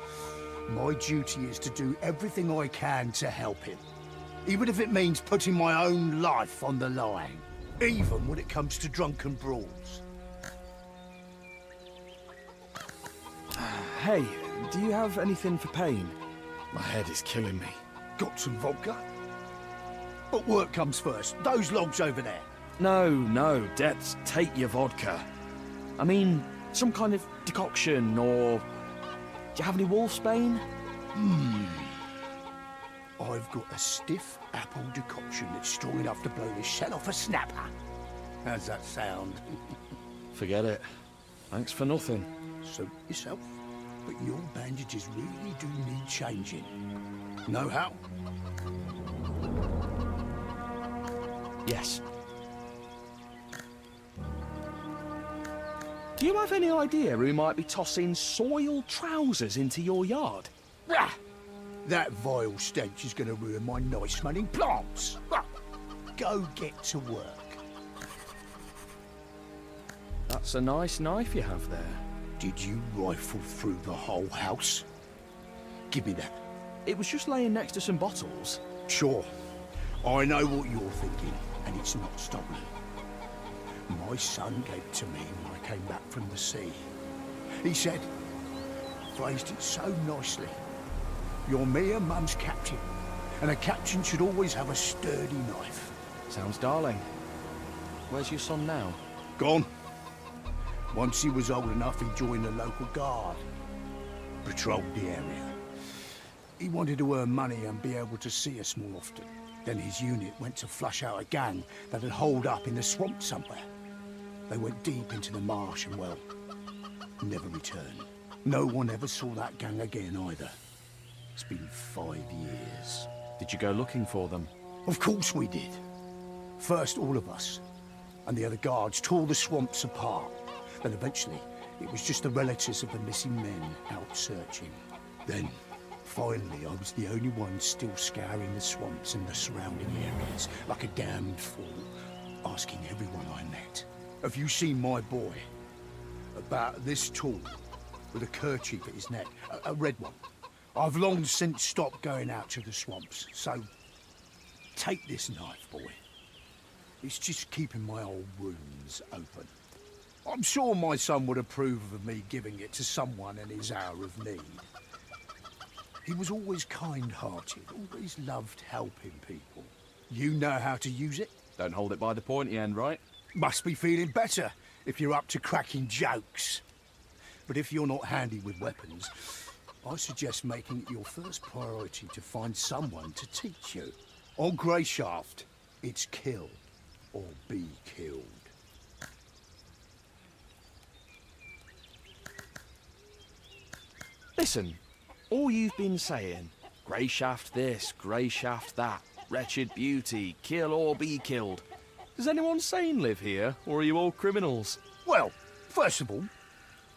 my duty is to do everything I can to help him, even if it means putting my own life on the line, even when it comes to drunken brawls. Hey, do you have anything for pain? My head is killing me. Got some vodka? But work comes first. Those logs over there. No, Debs, take your vodka. I mean, some kind of decoction, or... Do you have any wolfsbane? I've got a stiff apple decoction that's strong enough to blow the shell off a snapper. How's that sound? Forget it. Thanks for nothing. Suit yourself. But your bandages really do need changing. Know how? Yes. Do you have any idea who might be tossing soiled trousers into your yard? Ah, that vile stench is going to ruin my nice-smelling plants. Ah, go get to work. That's a nice knife you have there. Did you rifle through the whole house? Give me that. It was just laying next to some bottles. Sure. I know what you're thinking, and it's not stolen. My son gave it to me when I came back from the sea. He said, phrased it so nicely, "You're me and Mum's captain, and a captain should always have a sturdy knife." Sounds darling. Where's your son now? Gone. Once he was old enough, he joined the local guard. Patrolled the area. He wanted to earn money and be able to see us more often. Then his unit went to flush out a gang that had holed up in the swamp somewhere. They went deep into the marsh and, well, never returned. No one ever saw that gang again either. It's been 5 years. Did you go looking for them? Of course we did. First, all of us, and the other guards tore the swamps apart. Then eventually, it was just the relatives of the missing men out searching. Then, finally, I was the only one still scouring the swamps and the surrounding areas, like a damned fool, asking everyone I met, "Have you seen my boy? About this tall, with a kerchief at his neck, a red one. I've long since stopped going out to the swamps, so take this knife, boy. It's just keeping my old wounds open. I'm sure my son would approve of me giving it to someone in his hour of need. He was always kind-hearted, always loved helping people. You know how to use it? Don't hold it by the pointy end, right? Must be feeling better if you're up to cracking jokes. But if you're not handy with weapons, I suggest making it your first priority to find someone to teach you. On Grayshaft, it's kill or be killed. Listen, all you've been saying, Grayshaft this, Grayshaft that, wretched beauty, kill or be killed. Does anyone sane live here, or are you all criminals? Well, first of all,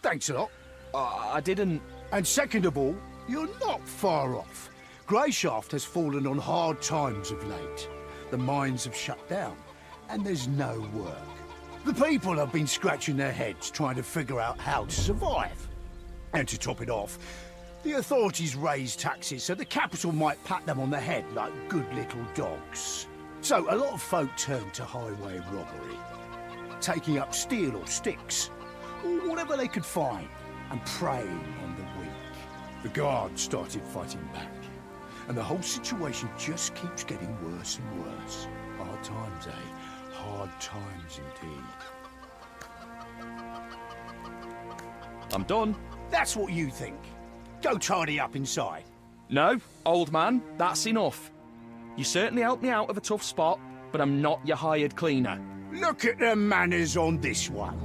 thanks a lot. I didn't... And second of all, you're not far off. Grayshaft has fallen on hard times of late. The mines have shut down, and there's no work. The people have been scratching their heads trying to figure out how to survive. And to top it off, the authorities raised taxes so the capital might pat them on the head like good little dogs. So a lot of folk turned to highway robbery, taking up steel or sticks, or whatever they could find, and preying on the weak. The guards started fighting back, and the whole situation just keeps getting worse and worse. Hard times, eh? Hard times indeed. I'm done. That's what you think. Go tidy up inside. No, old man, that's enough. You certainly helped me out of a tough spot, but I'm not your hired cleaner. Look at the manners on this one.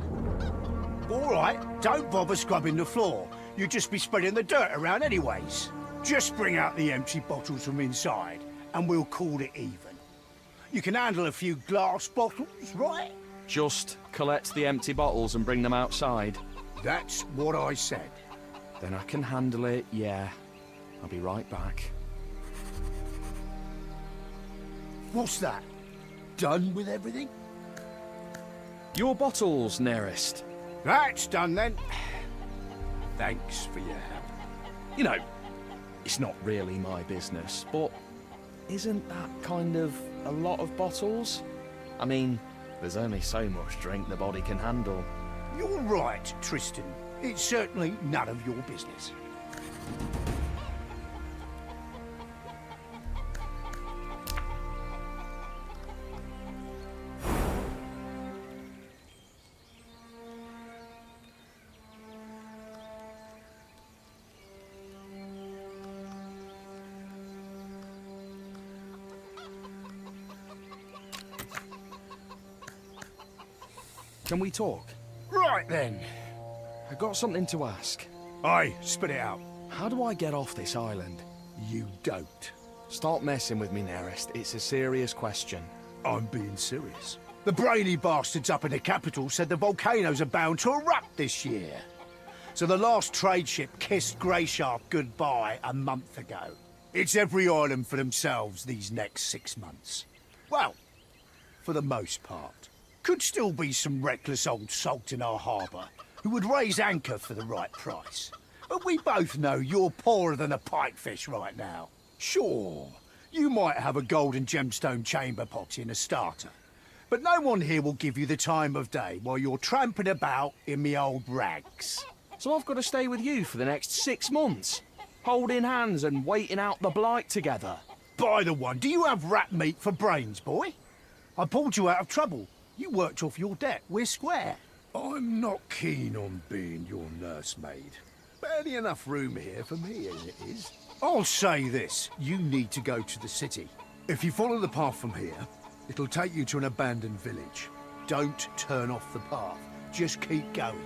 All right, don't bother scrubbing the floor. You'd just be spreading the dirt around anyways. Just bring out the empty bottles from inside, and we'll call it even. You can handle a few glass bottles, right? Just collect the empty bottles and bring them outside. That's what I said. Then I can handle it, yeah. I'll be right back. What's that? Done with everything? Your bottles, Nerest. That's done then. Thanks for your help. You know, it's not really my business, but isn't that kind of a lot of bottles? I mean, there's only so much drink the body can handle. You're right, Tristan. It's certainly none of your business. Can we talk? Right then. I got something to ask. Aye, spit it out. How do I get off this island? You don't. Stop messing with me, Nerest. It's a serious question. I'm being serious. The brainy bastards up in the capital said the volcanoes are bound to erupt this year. So the last trade ship kissed Grayshaft goodbye a month ago. It's every island for themselves these next 6 months. Well, for the most part. Could still be some reckless old salt in our harbour who would raise anchor for the right price. But we both know you're poorer than a pikefish right now. Sure, you might have a golden gemstone chamber pot in a starter, but no one here will give you the time of day while you're tramping about in me old rags. So I've got to stay with you for the next 6 months, holding hands and waiting out the blight together. By the one, do you have rat meat for brains, boy? I pulled you out of trouble. You worked off your debt. We're square. I'm not keen on being your nursemaid. Barely enough room here for me as it is. I'll say this. You need to go to the city. If you follow the path from here, it'll take you to an abandoned village. Don't turn off the path. Just keep going.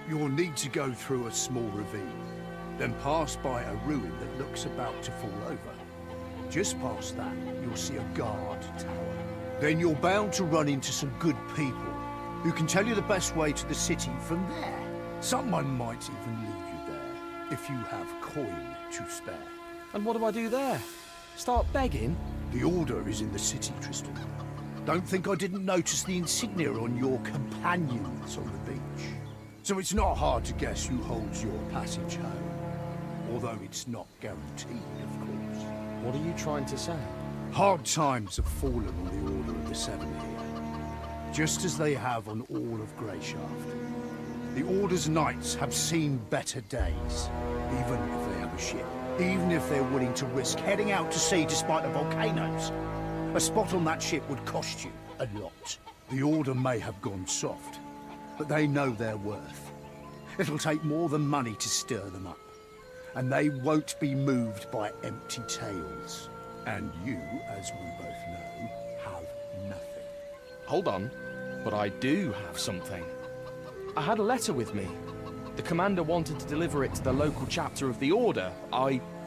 You'll need to go through a small ravine, then pass by a ruin that looks about to fall over. Just past that, you'll see a guard tower. Then you're bound to run into some good people who can tell you the best way to the city from there. Someone might even lead you there if you have coin to spare. And what do I do there? Start begging? The Order is in the city, Tristan. Don't think I didn't notice the insignia on your companions on the beach. So it's not hard to guess who holds your passage home. Although it's not guaranteed, of course. What are you trying to say? Hard times have fallen on the Order of the Seven here, just as they have on all of Grayshaft. The Order's knights have seen better days, even if they have a ship, even if they're willing to risk heading out to sea despite the volcanoes. A spot on that ship would cost you a lot. The Order may have gone soft, but they know their worth. It'll take more than money to stir them up, and they won't be moved by empty tales. And you, as we both know, have nothing. Hold on, but I do have something. I had a letter with me. The commander wanted to deliver it to the local chapter of the Order.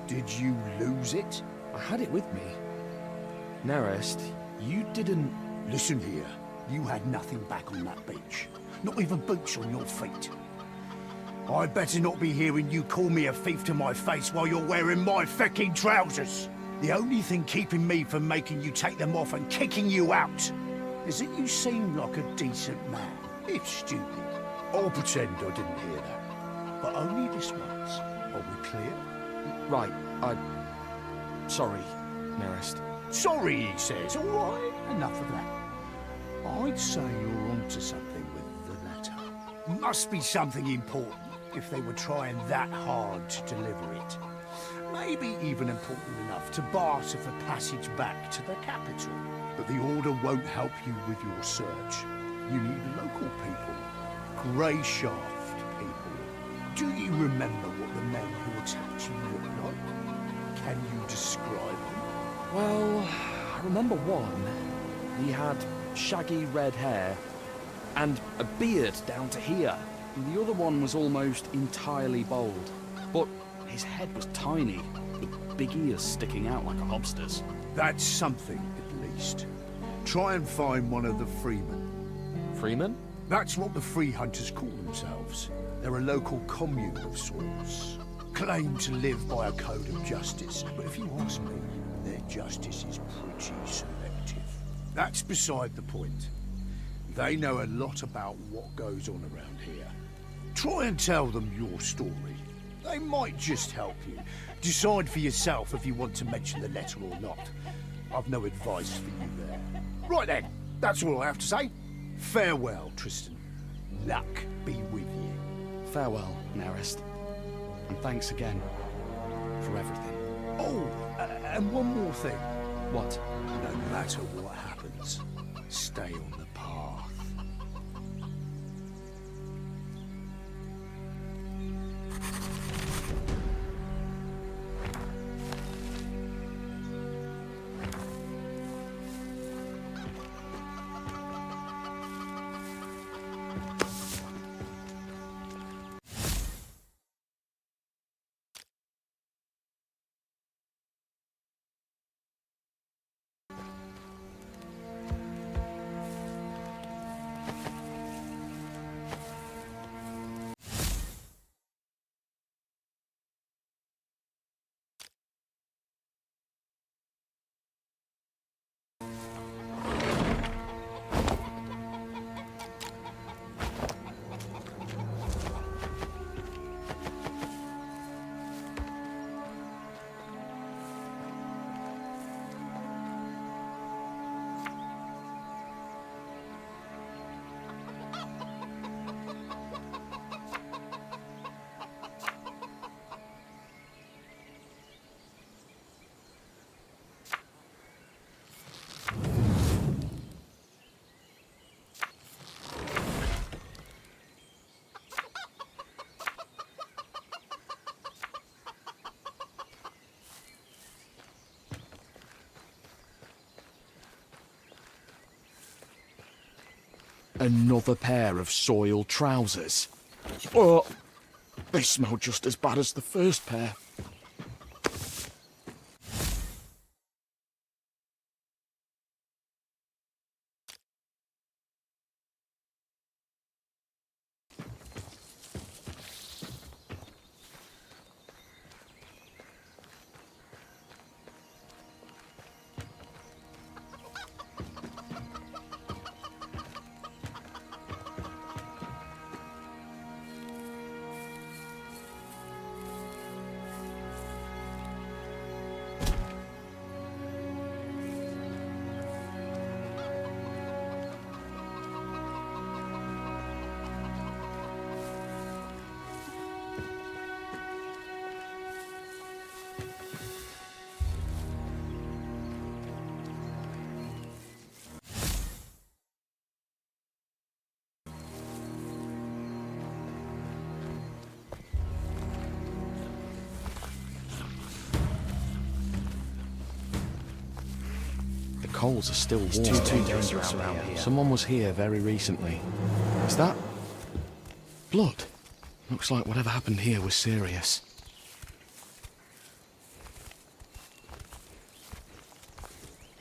Did you lose it? I had it with me. Nerest, you didn't... Listen here, you had nothing back on that beach. Not even boots on your feet. I'd better not be hearing you call me a thief to my face while you're wearing my fecking trousers. The only thing keeping me from making you take them off and kicking you out is that you seem like a decent man, if stupid. I'll pretend I didn't hear that, but only this once. Are we clear? Right, Sorry, Nerest. Sorry, he says. All right, enough of that. I'd say you're onto something with the letter. Must be something important if they were trying that hard to deliver it. Maybe even important enough to barter for passage back to the capital. But the Order won't help you with your search. You need local people. Grayshaft people. Do you remember what the men who were actually look like? Can you describe them? Well, I remember one. He had shaggy red hair and a beard down to here. The other one was almost entirely bald, but his head was tiny, with big ears sticking out like a lobster's. That's something, at least. Try and find one of the freemen. Freeman? That's what the free hunters call themselves. They're a local commune of sorts. Claim to live by a code of justice, but if you ask me, their justice is pretty selective. That's beside the point. They know a lot about what goes on around here. Try and tell them your story. They might just help you. Decide for yourself if you want to mention the letter or not. I've no advice for you there. Right then, that's all I have to say. Farewell, Tristan. Luck be with you. Farewell, Nerest. And thanks again for everything. Oh, and one more thing. What? No matter what happens, stay on the path. Another pair of soiled trousers. Oh, they smell just as bad as the first pair. Coals are still warm. It's too dangerous around here. Someone was here very recently. Is that blood? Looks like whatever happened here was serious.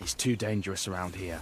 It's too dangerous around here.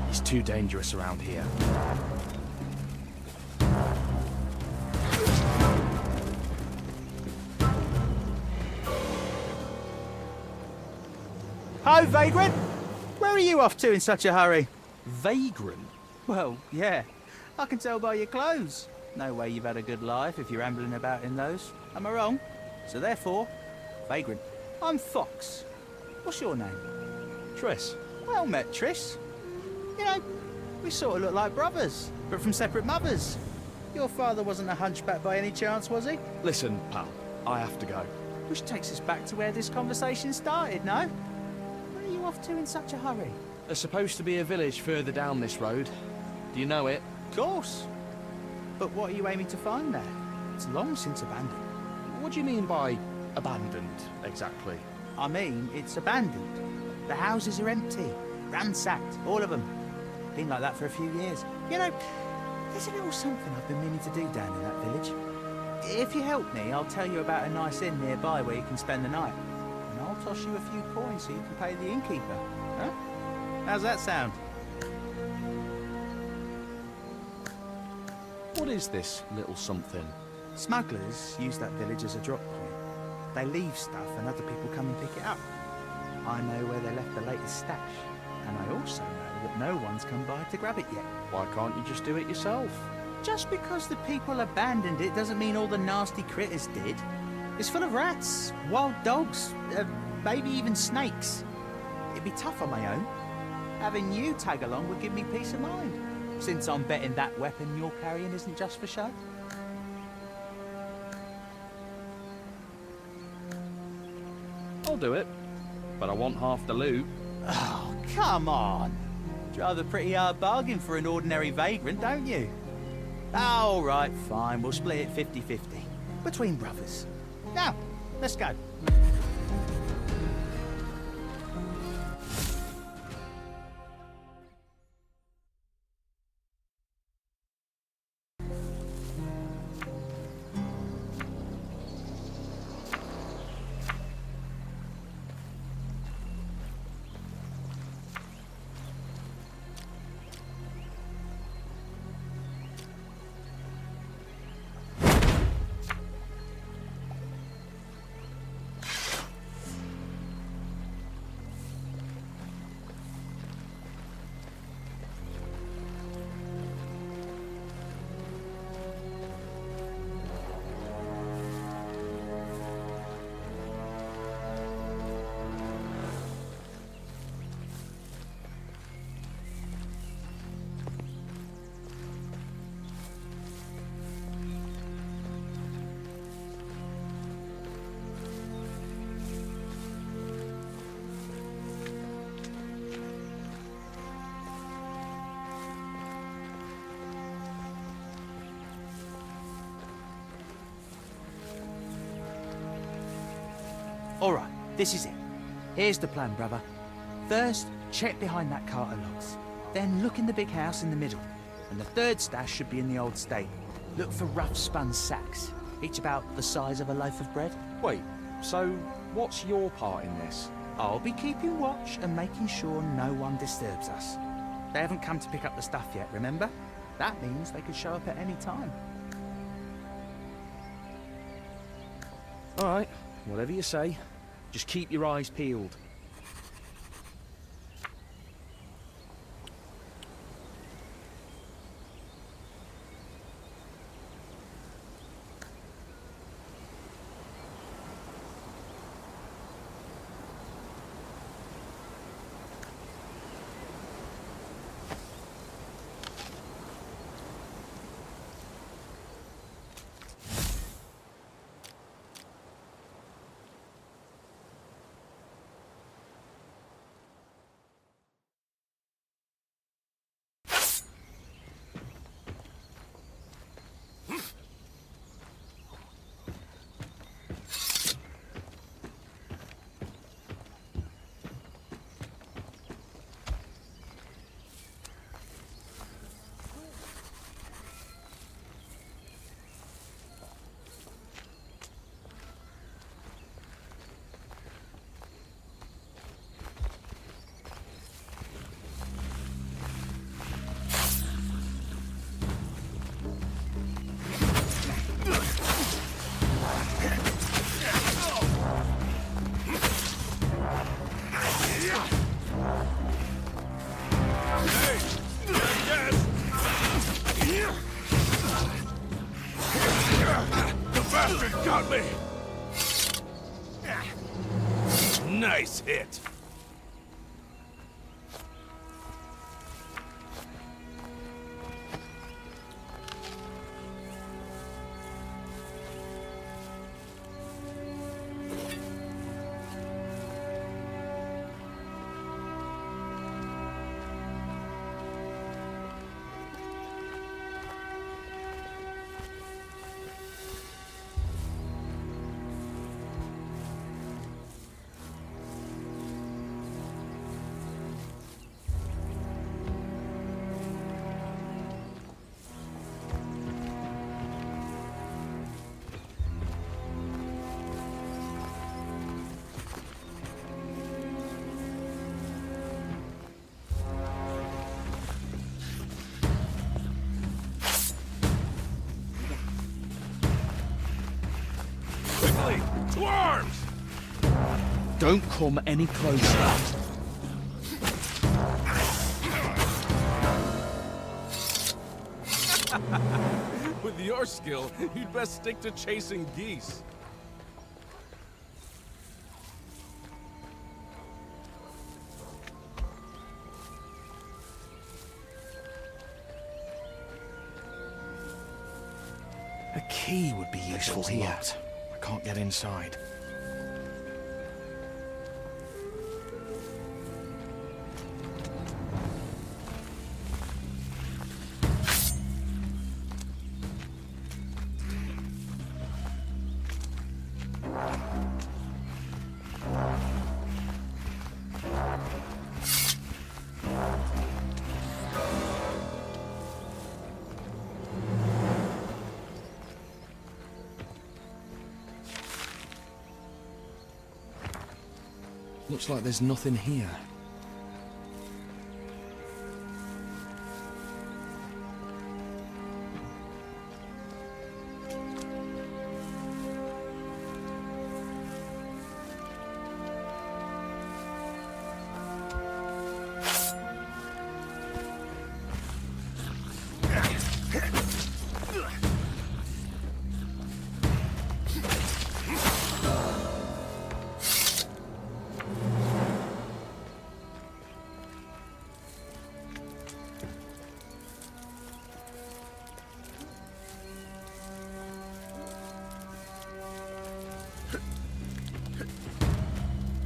It's too dangerous around here. Ho, Vagrant! Where are you off to in such a hurry? Vagrant? Well, yeah. I can tell by your clothes. No way you've had a good life if you're ambling about in those. Am I wrong? So therefore, Vagrant. I'm Fox. What's your name? Triss. Well met, Triss. You know, we sort of look like brothers, but from separate mothers. Your father wasn't a hunchback by any chance, was he? Listen, pal, I have to go. Which takes us back to where this conversation started, no? Where are you off to in such a hurry? There's supposed to be a village further down this road. Do you know it? Of course. But what are you aiming to find there? It's long since abandoned. What do you mean by abandoned, exactly? I mean, it's abandoned. The houses are empty, ransacked, all of them. Been like that for a few years. You know, there's a little something I've been meaning to do down in that village. If you help me, I'll tell you about a nice inn nearby where you can spend the night. And I'll toss you a few coins so you can pay the innkeeper. Huh? How's that sound? What is this little something? Smugglers use that village as a drop point. They leave stuff and other people come and pick it up. I know where they left the latest stash. And I also know that no one's come by to grab it yet. Why can't you just do it yourself? Just because the people abandoned it doesn't mean all the nasty critters did. It's full of rats, wild dogs, maybe even snakes. It'd be tough on my own. Having you tag along would give me peace of mind, since I'm betting that weapon you're carrying isn't just for show. I'll do it, but I want half the loot. Oh, come on. Drive a pretty hard bargain for an ordinary vagrant, don't you? All right, fine. We'll split it 50-50. Between brothers. Now, let's go. All right, this is it. Here's the plan, brother. First, check behind that cart of logs. Then look in the big house in the middle. And the third stash should be in the old stable. Look for rough spun sacks, each about the size of a loaf of bread. Wait, so what's your part in this? I'll be keeping watch and making sure no one disturbs us. They haven't come to pick up the stuff yet, remember? That means they could show up at any time. All right, whatever you say. Just keep your eyes peeled. Nice hit! Quickly! To arms! Don't come any closer. With your skill, you'd best stick to chasing geese. A key would be useful here. I can't get inside. Looks like there's nothing here.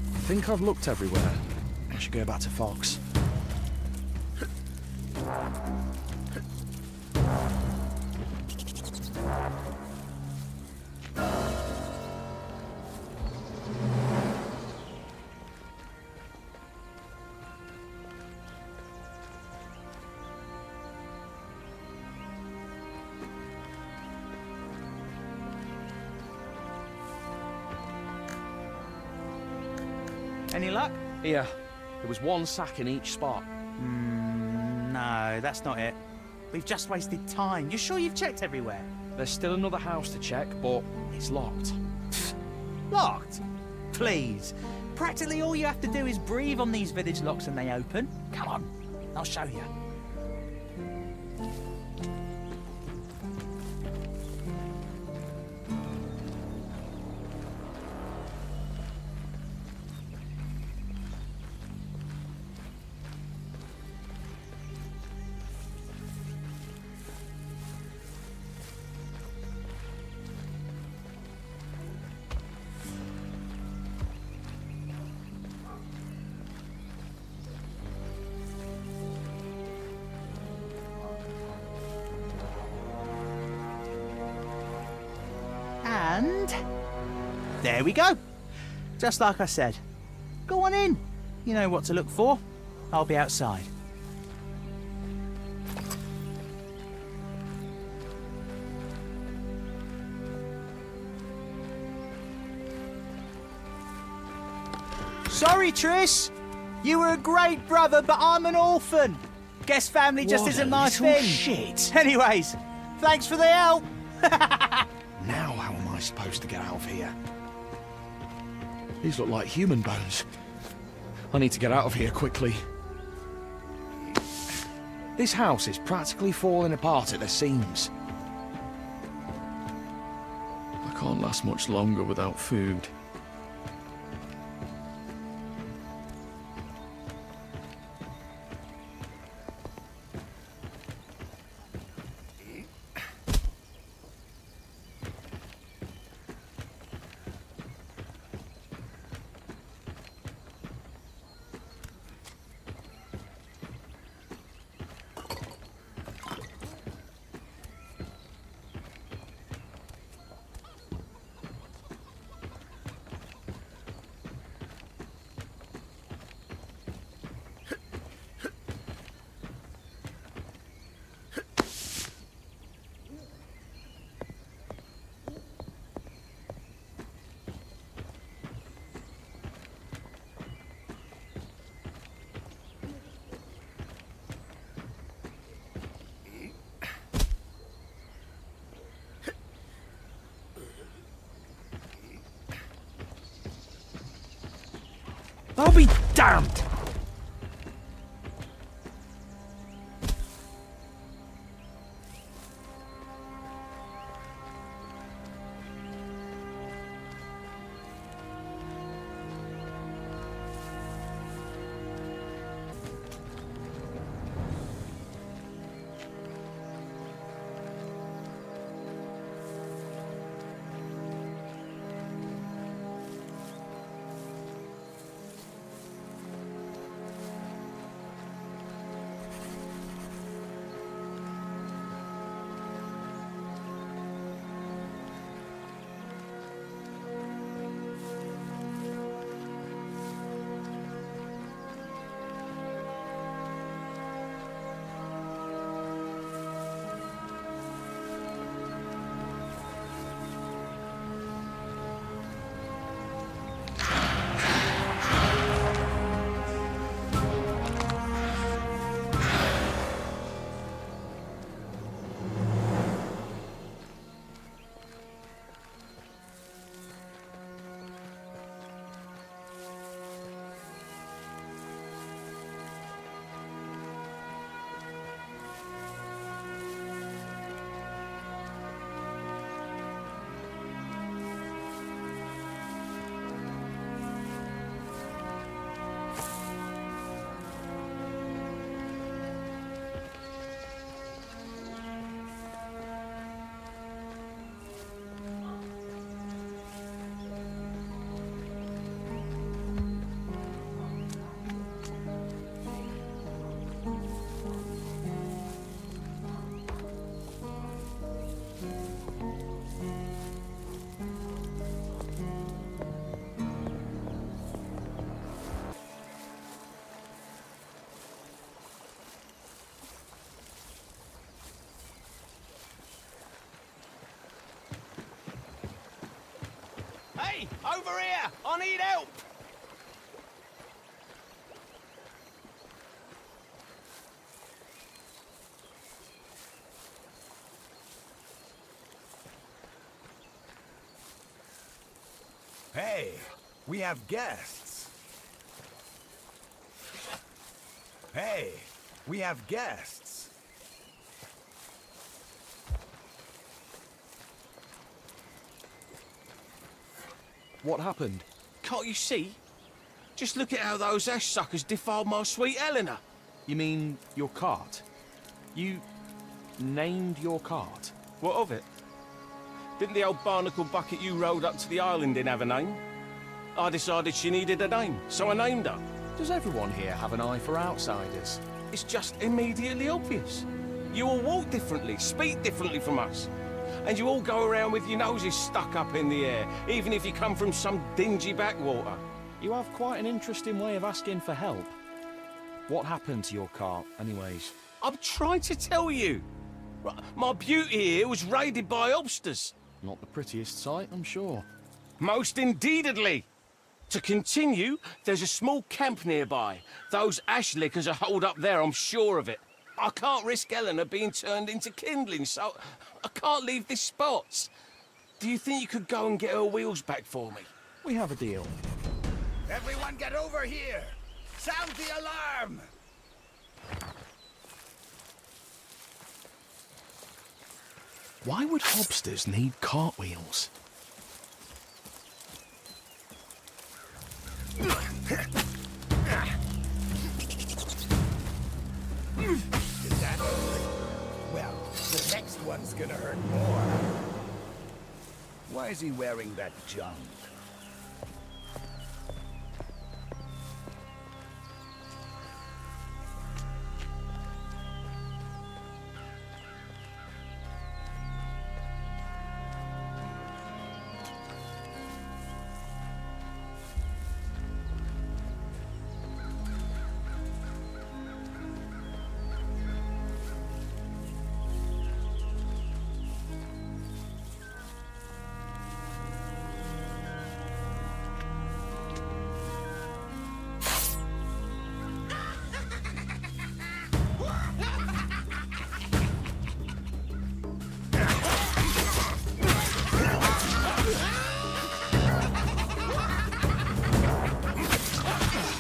I think I've looked everywhere. I should go back to Fox. Any luck? Here. There was one sack in each spot. No, that's not it. We've just wasted time. You sure you've checked everywhere? There's still another house to check, but it's locked. Locked? Please. Practically all you have to do is breathe on these village locks and they open. Come on, I'll show you. And there we go. Just like I said. Go on in. You know what to look for. I'll be outside. Sorry, Triss. You were a great brother, but I'm an orphan. Guess family just What isn't a my little thing. shit. Anyways, thanks for the help. Now how am I supposed to get out of here? These look like human bones. I need to get out of here quickly. This house is practically falling apart at the seams. I can't last much longer without food. I'll be damned! Hey, over here! I need help! Hey, we have guests. Hey, we have guests. What happened? Can't you see? Just look at how those ash suckers defiled my sweet Eleanor. You mean your cart? You named your cart? What of it? Didn't the old barnacle bucket you rowed up to the island in have a name? I decided she needed a name, so I named her. Does everyone here have an eye for outsiders? It's just immediately obvious. You all walk differently, speak differently from us. And you all go around with your noses stuck up in the air, even if you come from some dingy backwater. You have quite an interesting way of asking for help. What happened to your cart, anyways? I'm trying to tell you. My beauty here was raided by obsters. Not the prettiest sight, I'm sure. Most indeededly. To continue, there's a small camp nearby. Those ash lickers are holed up there, I'm sure of it. I can't risk Eleanor being turned into kindling, so I can't leave this spot. Do you think you could go and get her wheels back for me? We have a deal. Everyone get over here! Sound the alarm! Why would hobsters need cartwheels? Did that hurt? Well, the next one's gonna hurt more. Why is he wearing that junk?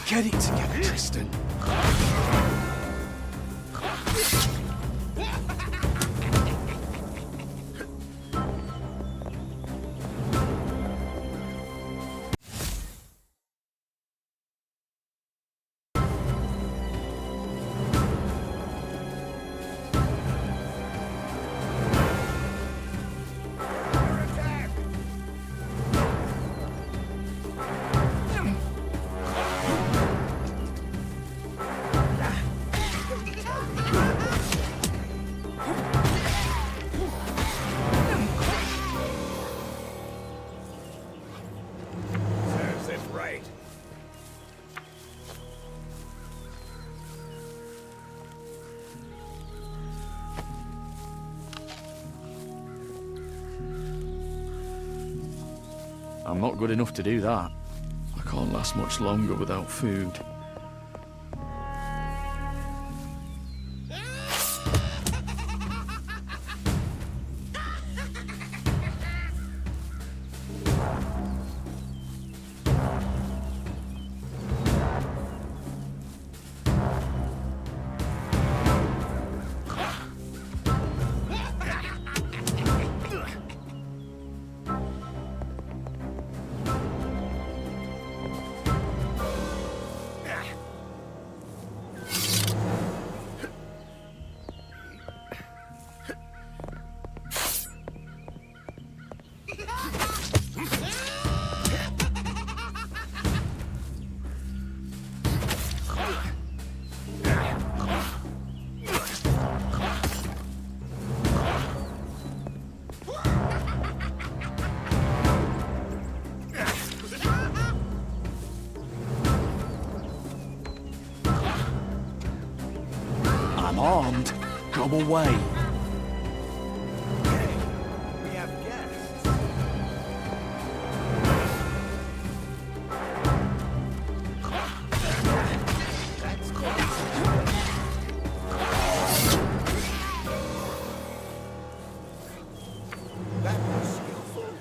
Get it together, Tristan. Serves it right. I'm not good enough to do that. I can't last much longer without food. I'm armed. Go away. We have guests. That was skillful.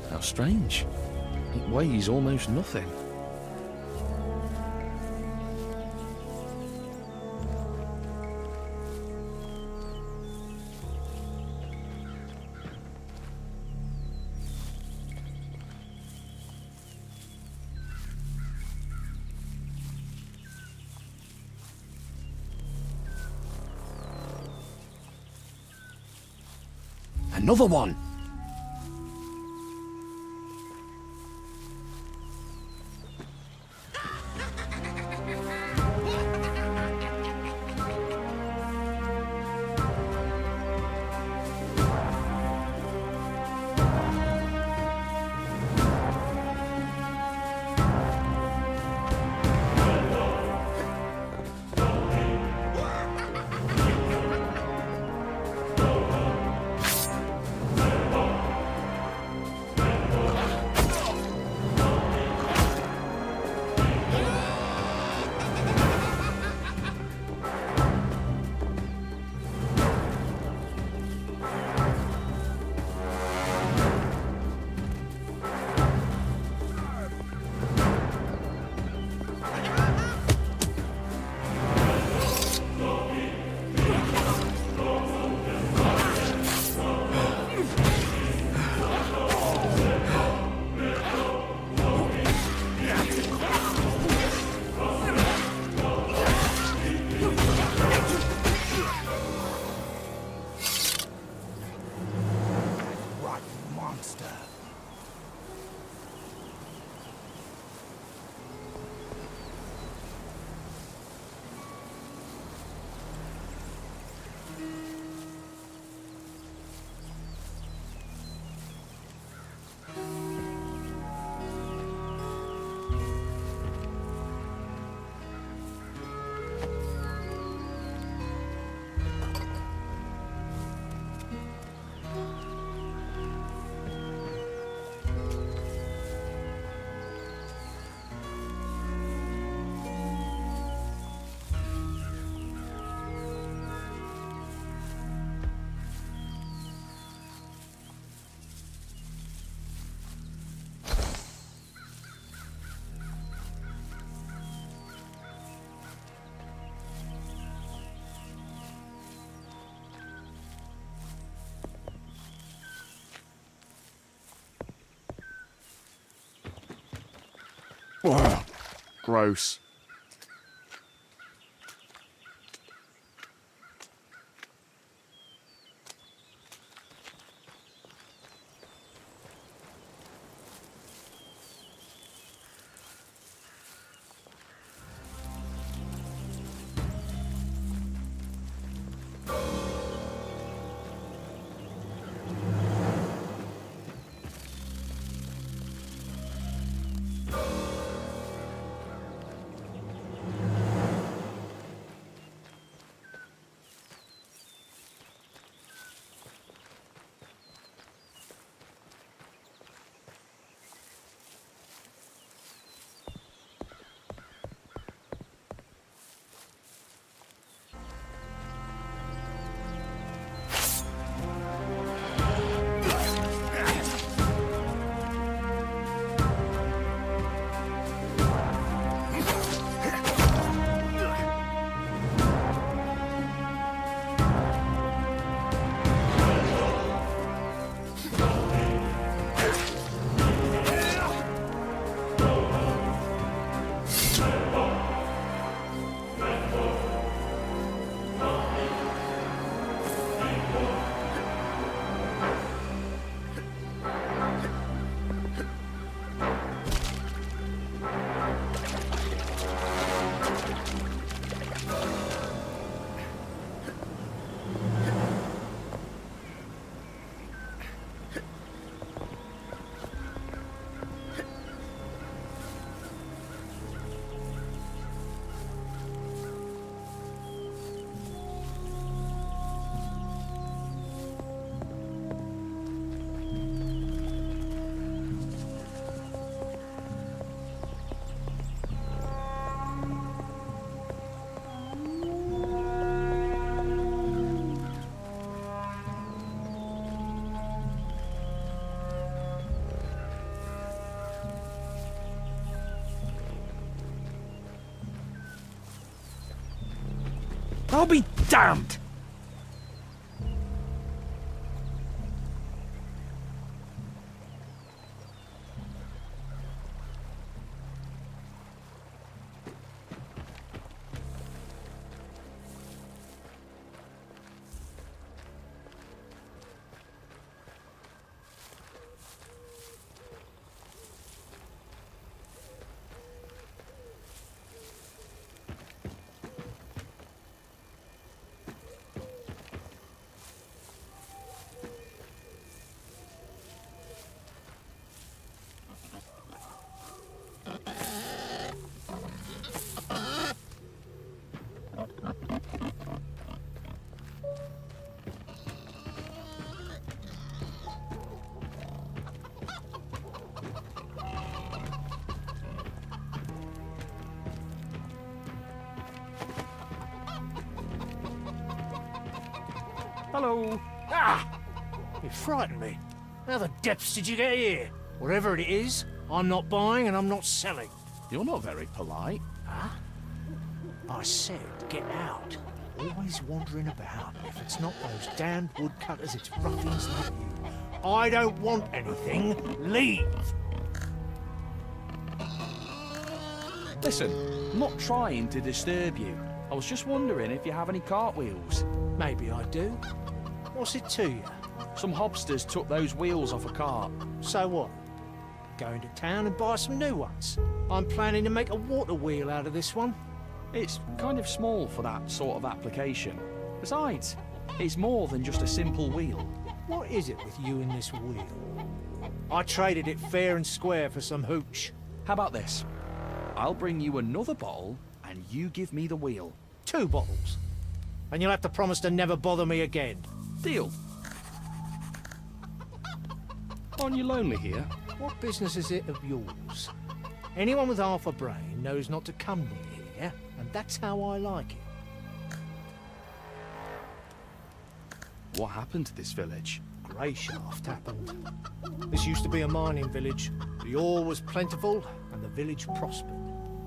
How strange. It weighs almost nothing. Another one! Ugh, gross. I'll be damned! Hello. Ah! You frightened me. How the depths did you get here? Whatever it is, I'm not buying and I'm not selling. You're not very polite. Huh? I said get out. Always wandering about. If it's not those damned woodcutters, it's ruffians like you. I don't want anything. Leave! Listen, I'm not trying to disturb you. I was just wondering if you have any cartwheels. Maybe I do. What's it to you? Some hobsters took those wheels off a cart. So what? Going to town and buy some new ones. I'm planning to make a water wheel out of this one. It's kind of small for that sort of application. Besides, it's more than just a simple wheel. What is it with you and this wheel? I traded it fair and square for some hooch. How about this? I'll bring you another bottle and you give me the wheel. 2 bottles. And you'll have to promise to never bother me again. Deal. Aren't you lonely here? What business is it of yours? Anyone with half a brain knows not to come near here, and that's how I like it. What happened to this village? Grayshaft happened. This used to be a mining village. The ore was plentiful, and the village prospered.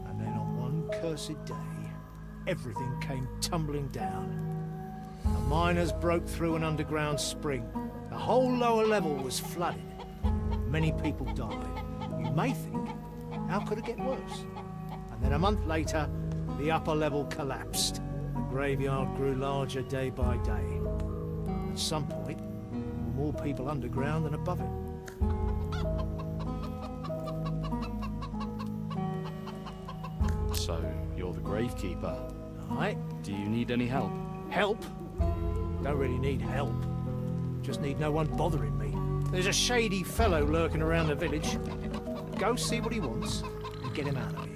And then on one cursed day, everything came tumbling down. The miners broke through an underground spring. The whole lower level was flooded. Many people died. You may think How could it get worse? And then a month later, the upper level collapsed. The graveyard grew larger day by day. At some point, there were more people underground than above it. So, you're the gravekeeper. Aye. Do you need any help? Help? Don't really need help. Just need no one bothering me. There's a shady fellow lurking around the village. Go see what he wants and get him out of here.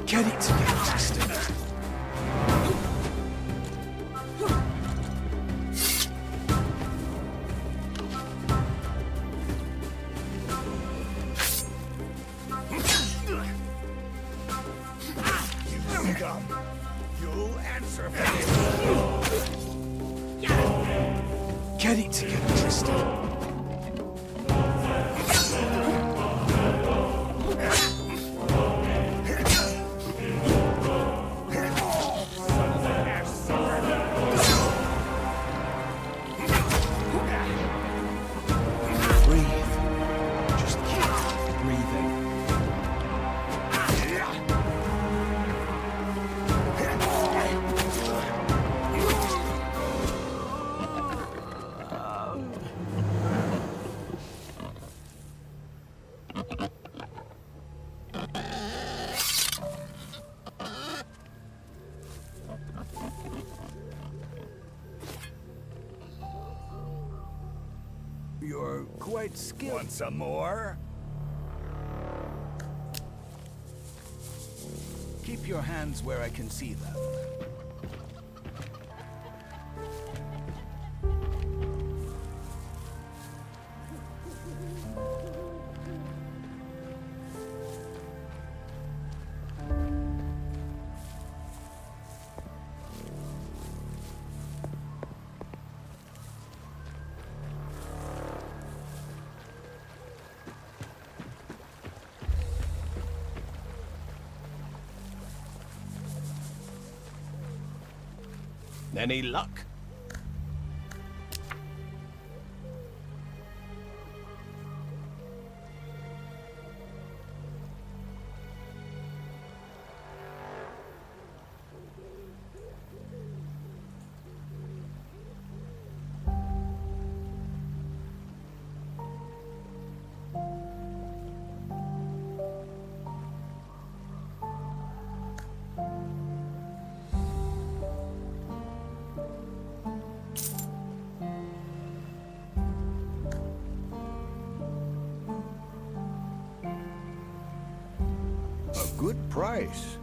Get it together, sister. You scum. You'll answer for this. Get it together, sister. You're quite skilled. Want some more? Keep your hands where I can see them. Any luck? Good price.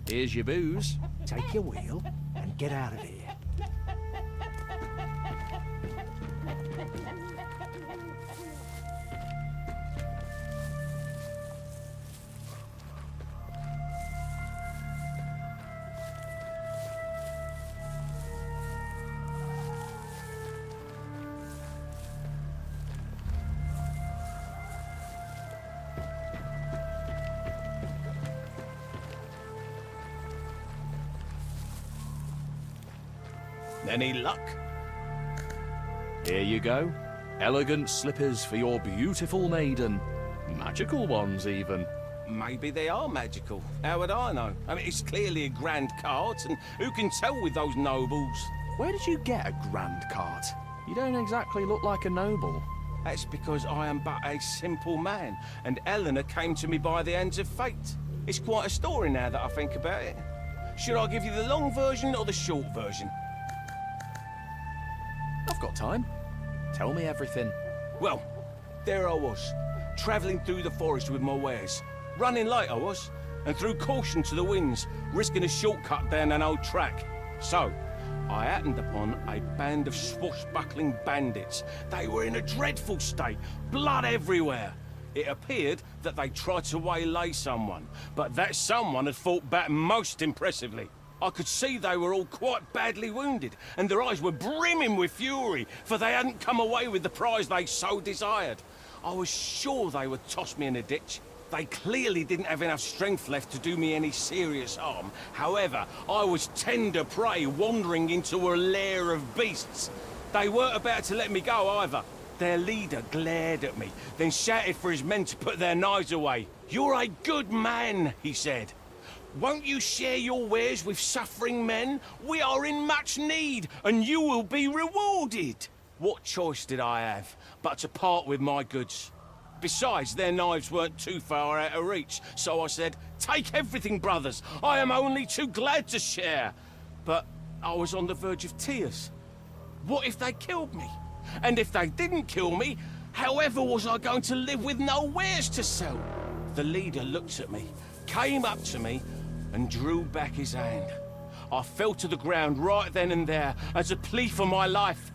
Here's your booze. take your wheel and get out of here. Any luck? Here you go. Elegant slippers for your beautiful maiden. Magical ones, even. Maybe they are magical. How would I know? I mean, it's clearly a grand cart, and who can tell with those nobles? Where did you get a grand cart? You don't exactly look like a noble. That's because I am but a simple man, and Eleanor came to me by the hands of fate. It's quite a story now that I think about it. Should I give you the long version or the short version? I've got time. Tell me everything. Well, there I was, travelling through the forest with my wares. Running late I was, and threw caution to the winds, risking a shortcut down an old track. So, I happened upon a band of swashbuckling bandits. They were in a dreadful state, blood everywhere. It appeared that they tried to waylay someone, but that someone had fought back most impressively. I could see they were all quite badly wounded, and their eyes were brimming with fury, for they hadn't come away with the prize they so desired. I was sure they would toss me in a ditch. They clearly didn't have enough strength left to do me any serious harm. However, I was tender prey wandering into a lair of beasts. They weren't about to let me go either. Their leader glared at me, then shouted for his men to put their knives away. "You're a good man," he said. "Won't you share your wares with suffering men? We are in much need, and you will be rewarded." What choice did I have but to part with my goods? Besides, their knives weren't too far out of reach, so I said, "Take everything, brothers. I am only too glad to share." But I was on the verge of tears. What if they killed me? And if they didn't kill me, however was I going to live with no wares to sell? The leader looked at me, came up to me, and drew back his hand. I fell to the ground right then and there as a plea for my life.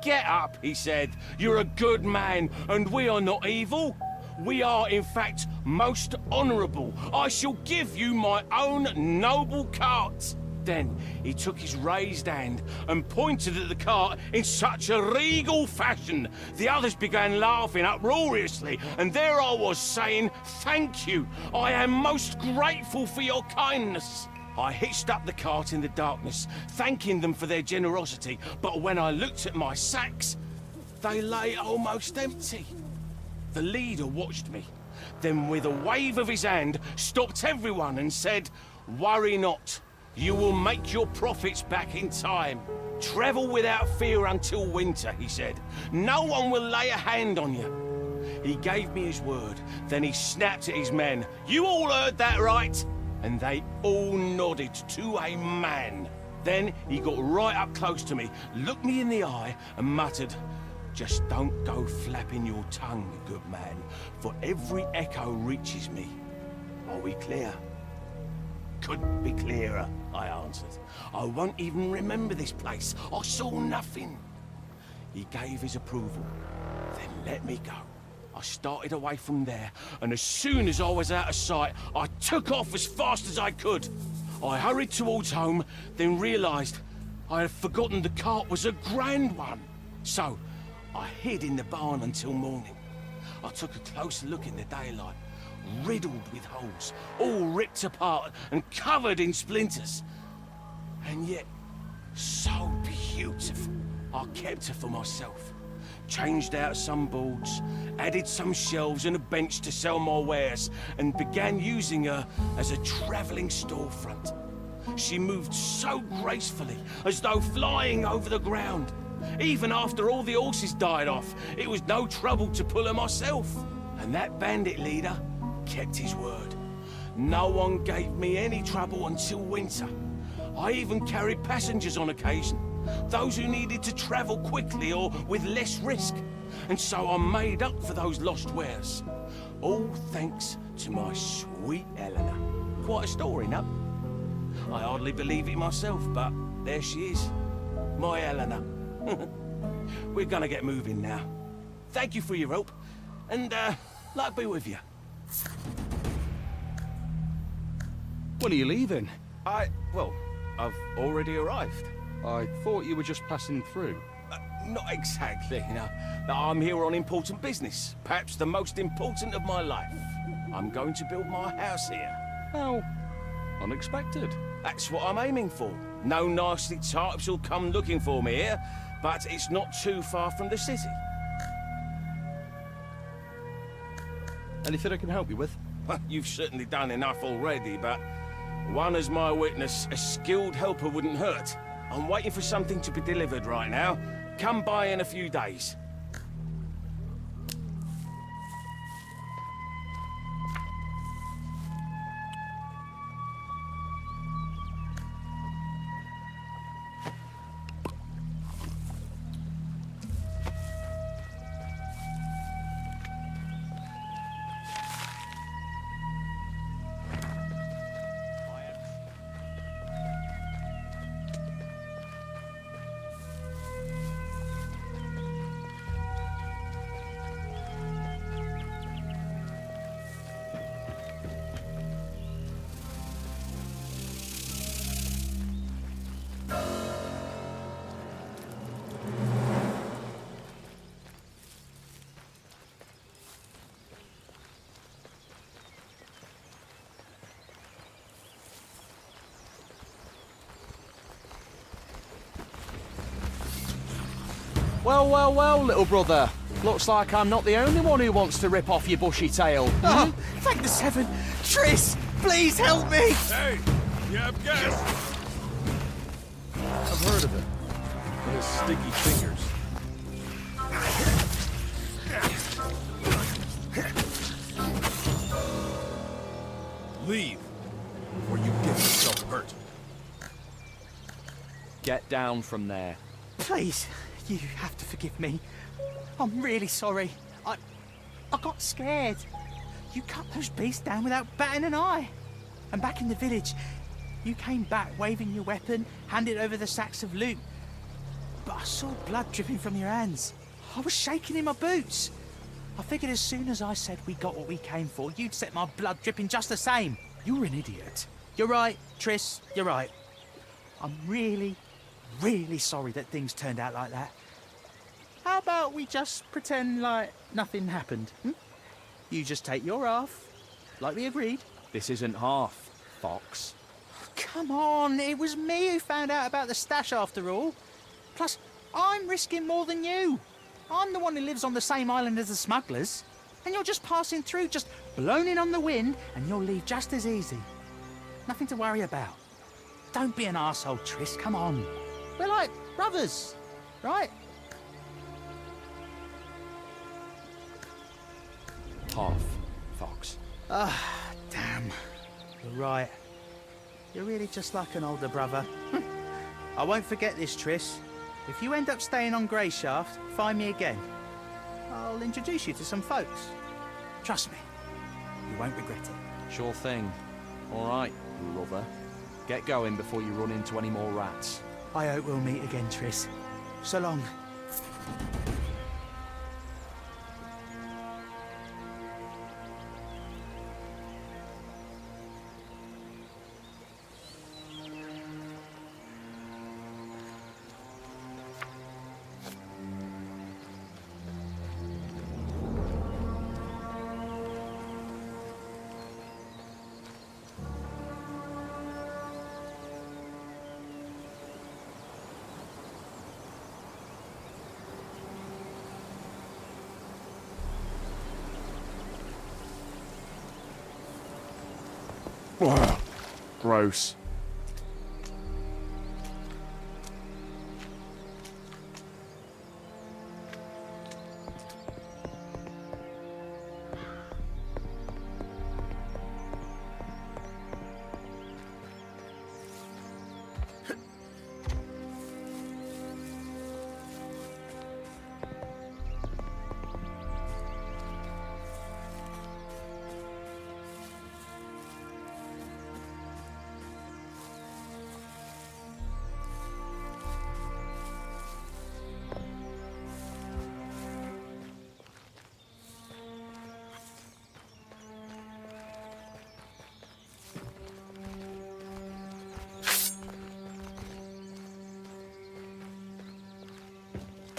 "Get up," he said. "You're a good man, and we are not evil. We are, in fact, most honourable. I shall give you my own noble cart." Then he took his raised hand and pointed at the cart in such a regal fashion. The others began laughing uproariously, and there I was saying, "Thank you. I am most grateful for your kindness." I hitched up the cart in the darkness, thanking them for their generosity, but when I looked at my sacks, they lay almost empty. The leader watched me, then with a wave of his hand stopped everyone and said, "Worry not. You will make your profits back in time. Travel without fear until winter," he said. "No one will lay a hand on you." He gave me his word, then he snapped at his men. "You all heard that right?" And they all nodded to a man. Then he got right up close to me, looked me in the eye, and muttered, "Just don't go flapping your tongue, good man, for every echo reaches me. Are we clear?" "Couldn't be clearer," I answered. "I won't even remember this place. I saw nothing." He gave his approval, then let me go. I started away from there, and as soon as I was out of sight, I took off as fast as I could. I hurried towards home, then realised I had forgotten the cart was a grand one. So I hid in the barn until morning. I took a closer look in the daylight, riddled with holes, all ripped apart and covered in splinters. And yet, so beautiful. I kept her for myself. Changed out some boards, added some shelves and a bench to sell my wares, and began using her as a travelling storefront. She moved so gracefully, as though flying over the ground. Even after all the horses died off, it was no trouble to pull her myself. And that bandit leader kept his word. No one gave me any trouble until winter. I even carried passengers on occasion, those who needed to travel quickly or with less risk. And so I made up for those lost wares. All thanks to my sweet Eleanor. Quite a story, no? I hardly believe it myself, but there she is. My Helena. We're gonna get moving now. Thank you for your rope, and luck be with you. When are you leaving? Well, I've already arrived. I thought you were just passing through. Not exactly, no. I'm here on important business. Perhaps the most important of my life. I'm going to build my house here. How unexpected. That's what I'm aiming for. No nasty types will come looking for me here, but it's not too far from the city. Anything I can help you with? You've certainly done enough already, but one as my witness, a skilled helper wouldn't hurt. I'm waiting for something to be delivered right now. Come by in a few days. Well, well, well, little brother. Looks like I'm not the only one who wants to rip off your bushy tail. Oh, thank the seven. Triss, please help me. Hey, you have guests? I've heard of it. Those sticky fingers. Leave before you get yourself hurt. Get down from there. Please, you have to forgive me. I'm really sorry. I got scared. You cut those beasts down without batting an eye. And back in the village, you came back waving your weapon, handed over the sacks of loot. But I saw blood dripping from your hands. I was shaking in my boots. I figured as soon as I said we got what we came for, you'd set my blood dripping just the same. You're an idiot. You're right, Triss, you're right. I'm really sorry that things turned out like that. How about we just pretend like nothing happened? You just take your half, like we agreed. This isn't half, Fox. Come on, it was me who found out about the stash after all. Plus, I'm risking more than you. I'm the one who lives on the same island as the smugglers. And you're just passing through, just blown in on the wind, and you'll leave just as easy. Nothing to worry about. Don't be an arsehole, Triss, come on. We're like brothers, right? Half, Fox. Damn. You're right. You're really just like an older brother. I won't forget this, Triss. If you end up staying on Grayshaft, find me again. I'll introduce you to some folks. Trust me, you won't regret it. Sure thing. All right, brother. Get going before you run into any more rats. I hope we'll meet again, Triss. So long. Gross.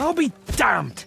I'll be damned!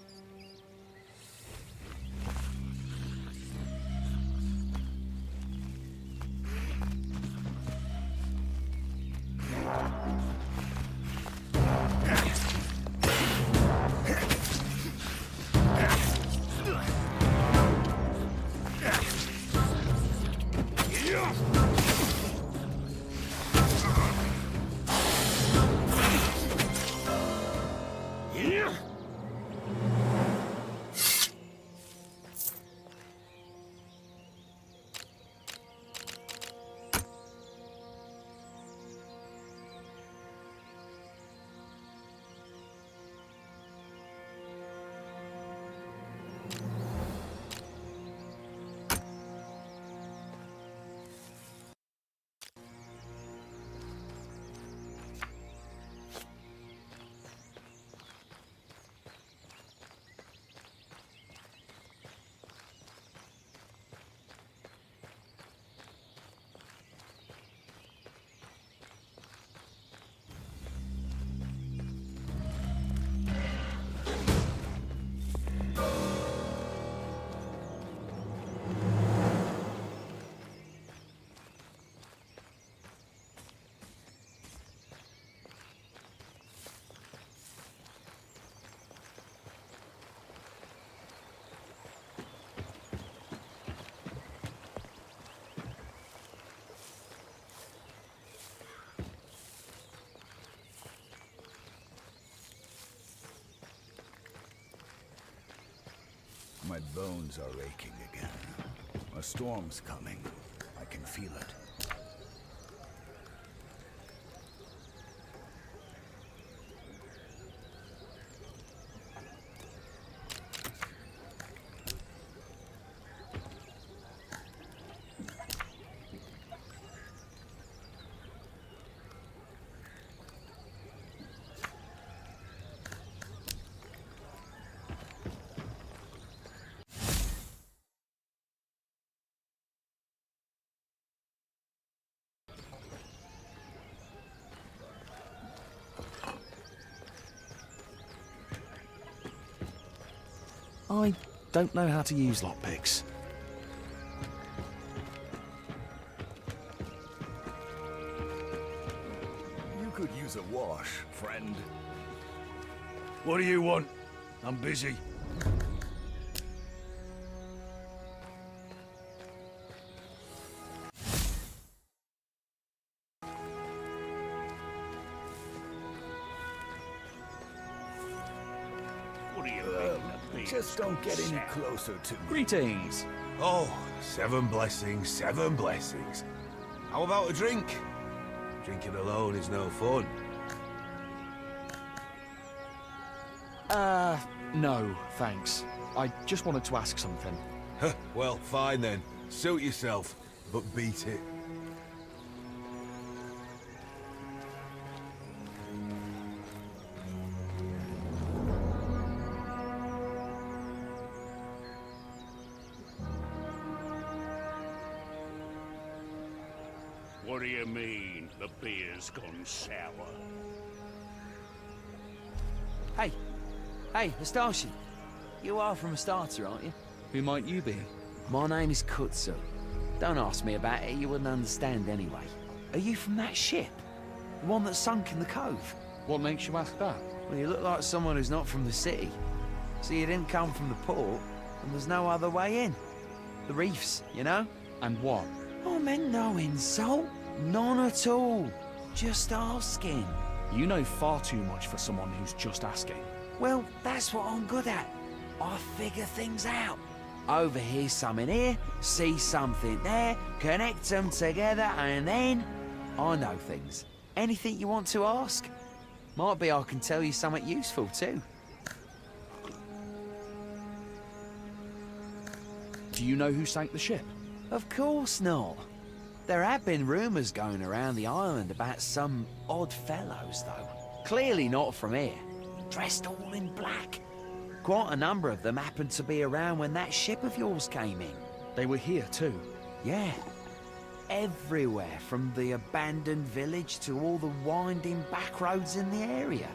My bones are aching again. A storm's coming. I can feel it. I don't know how to use lockpicks. You could use a wash, friend. What do you want? I'm busy. Just don't get any closer to me. Greetings! Oh, 7 blessings, 7 blessings. How about a drink? Drinking alone is no fun. No, thanks. I just wanted to ask something. Well, fine then. Suit yourself, but beat it. What do you mean, the beer's gone sour? Hey, Mustache. You are from Astarte, aren't you? Who might you be? My name is Kutsu. Don't ask me about it, you wouldn't understand anyway. Are you from that ship? The one that sunk in the cove? What makes you ask that? Well, you look like someone who's not from the city. So you didn't come from the port, and there's no other way in. The reefs, you know? And what? I meant no insult. None at all. Just asking. You know far too much for someone who's just asking. Well, that's what I'm good at. I figure things out. Overhear something here, see something there, connect them together, and then I know things. Anything you want to ask? Might be I can tell you something useful too. Do you know who sank the ship? Of course not. There have been rumours going around the island about some odd fellows, though. Clearly not from here. Dressed all in black. Quite a number of them happened to be around when that ship of yours came in. They were here too? Yeah. Everywhere, from the abandoned village to all the winding back roads in the area.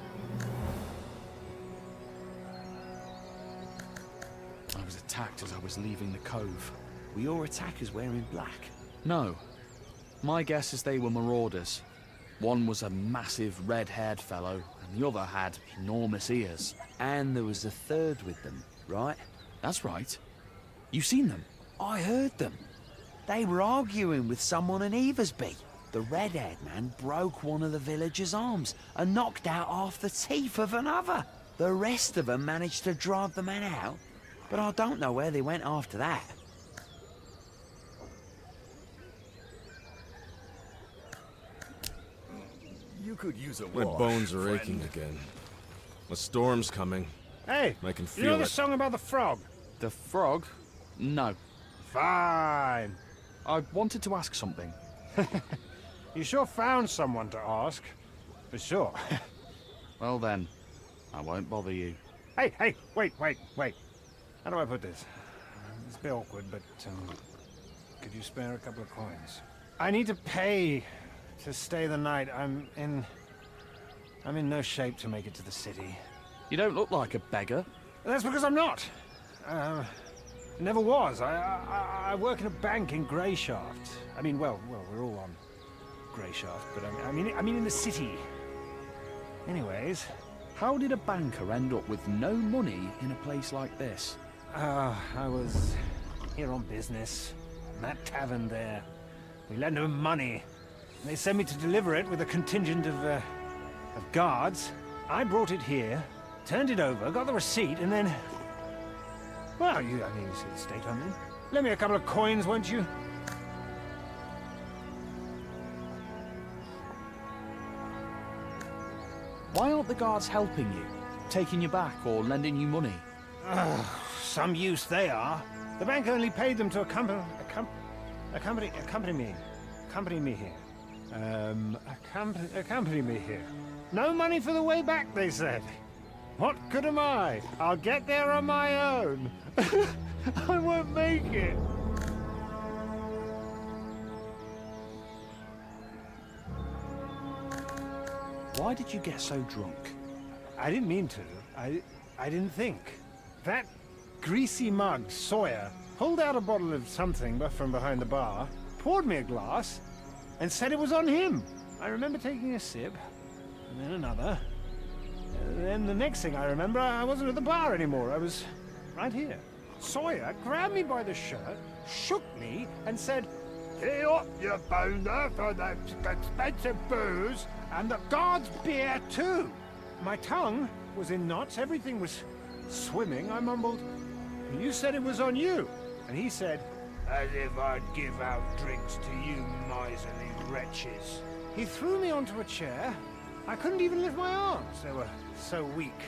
was leaving the cove. Were your attackers wearing black? No. My guess is they were marauders. One was a massive red-haired fellow, and the other had enormous ears. And there was a third with them, right? That's right. You seen them? I heard them. They were arguing with someone in Eversby. The red-haired man broke one of the villagers' arms and knocked out half the teeth of another. The rest of them managed to drive the man out, but I don't know where they went after that. You could use a My wash, bones are friend. aching again. A storm's coming. Hey, I can you know feel the it. song about the frog? The frog? No. Fine. I wanted to ask something. You sure found someone to ask. For sure. Well then, I won't bother you. Hey, wait. How do I put this? It's a bit awkward, but could you spare a couple of coins? I need to pay to stay the night. I'm in no shape to make it to the city. You don't look like a beggar. That's because I'm not. Never was. I work in a bank in Grayshaft. I mean, well, we're all on Grayshaft, but I mean in the city. Anyways, How did a banker end up with no money in a place like this? I was here on business. In that tavern there. We lent them money. And they sent me to deliver it with a contingent of guards. I brought it here, turned it over, got the receipt, and then... Well, you see the state I'm in. Lend me a couple of coins, won't you? Why aren't the guards helping you? Taking you back or lending you money? Some use they are. The bank only paid them to accompany me here. Accompany me here. No money for the way back, they said. What good am I? I'll get there on my own. I won't make it. Why did you get so drunk? I didn't mean to. I didn't think. That greasy mug, Sawyer, pulled out a bottle of something from behind the bar, poured me a glass, and said it was on him. I remember taking a sip, and then another. And then the next thing I remember, I wasn't at the bar anymore. I was right here. Sawyer grabbed me by the shirt, shook me, and said, "Pay up, you bounder, for the expensive booze, and the guard's beer, too." My tongue was in knots, everything was swimming. I mumbled, "You said it was on you." And he said, "As if I'd give out drinks to you miserly wretches." He threw me onto a chair. I couldn't even lift my arms, they were so weak.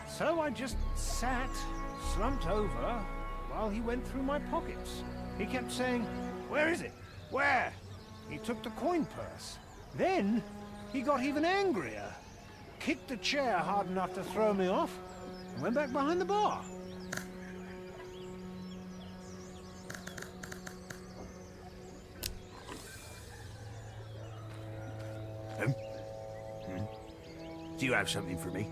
So I just sat, slumped over, while he went through my pockets. He kept saying, "Where is it? Where?" He took the coin purse. Then he got even angrier, kicked the chair hard enough to throw me off, and went back behind the bar. Do you have something for me?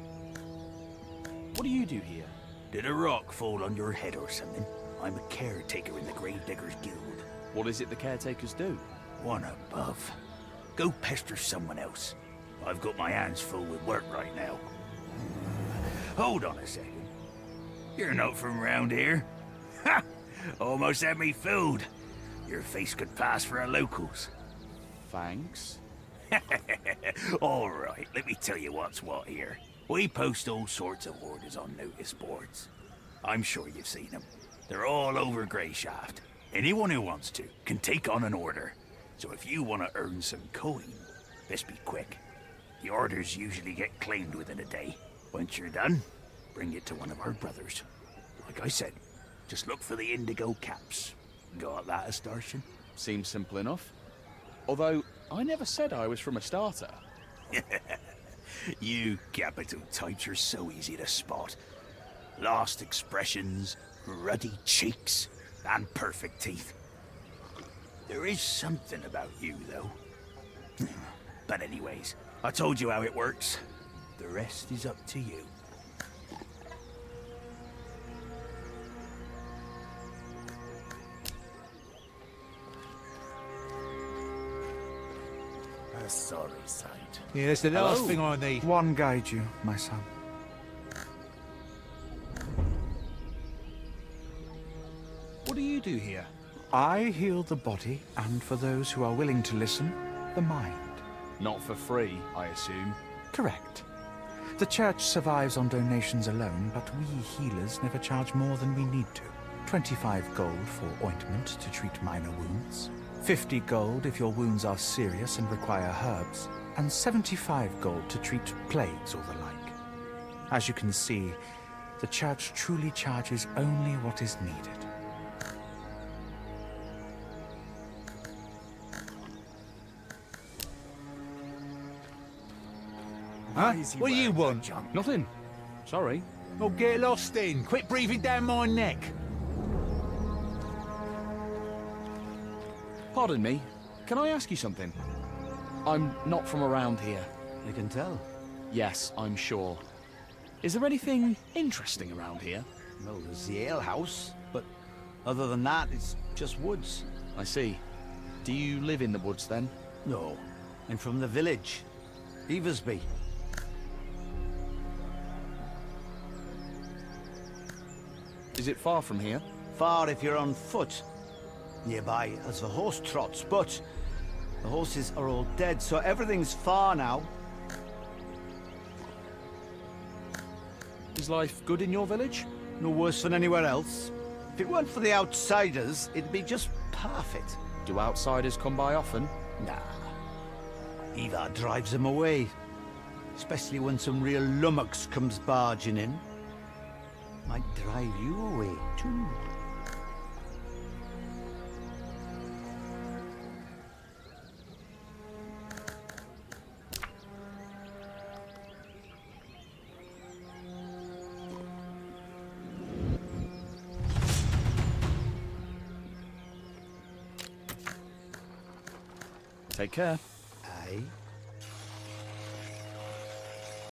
What do you do here? Did a rock fall on your head or something? I'm a caretaker in the Gravediggers Guild. What is it the caretakers do? One above. Go pester someone else. I've got my hands full with work right now. Hold on a second. You're not from round here. Ha! Almost had me fooled. Your face could pass for a local's. Thanks. All right, let me tell you what's what here. We post all sorts of orders on notice boards. I'm sure you've seen them. They're all over Grayshaft. Anyone who wants to can take on an order. So if you want to earn some coin, best be quick. The orders usually get claimed within a day. Once you're done, bring it to one of our brothers. Like I said, just look for the indigo caps. Got that, Astartian? Seems simple enough. Although, I never said I was from a starter. You capital types are so easy to spot. Lost expressions, ruddy cheeks, and perfect teeth. There is something about you, though. But anyways, I told you how it works. The rest is up to you. A sorry sight. Yeah, that's the last thing I need. One guide you, my son. What do you do here? I heal the body, and for those who are willing to listen, the mind. Not for free, I assume. Correct. The church survives on donations alone, but we healers never charge more than we need to. 25 gold for ointment to treat minor wounds, 50 gold if your wounds are serious and require herbs, and 75 gold to treat plagues or the like. As you can see, the church truly charges only what is needed. Huh? What do you want? Nothing. Sorry. Well, get lost then. Quit breathing down my neck. Pardon me. Can I ask you something? I'm not from around here. You can tell. Yes, I'm sure. Is there anything interesting around here? Well, there's the alehouse, but other than that, it's just woods. I see. Do you live in the woods then? No, I'm from the village, Eversby. Is it far from here? Far if you're on foot. Nearby as the horse trots, but the horses are all dead, so everything's far now. Is life good in your village? No worse than anywhere else. If it weren't for the outsiders, it'd be just perfect. Do outsiders come by often? Nah. Eva drives them away. Especially when some real lummox comes barging in. Might drive you away, too. Take care. Aye.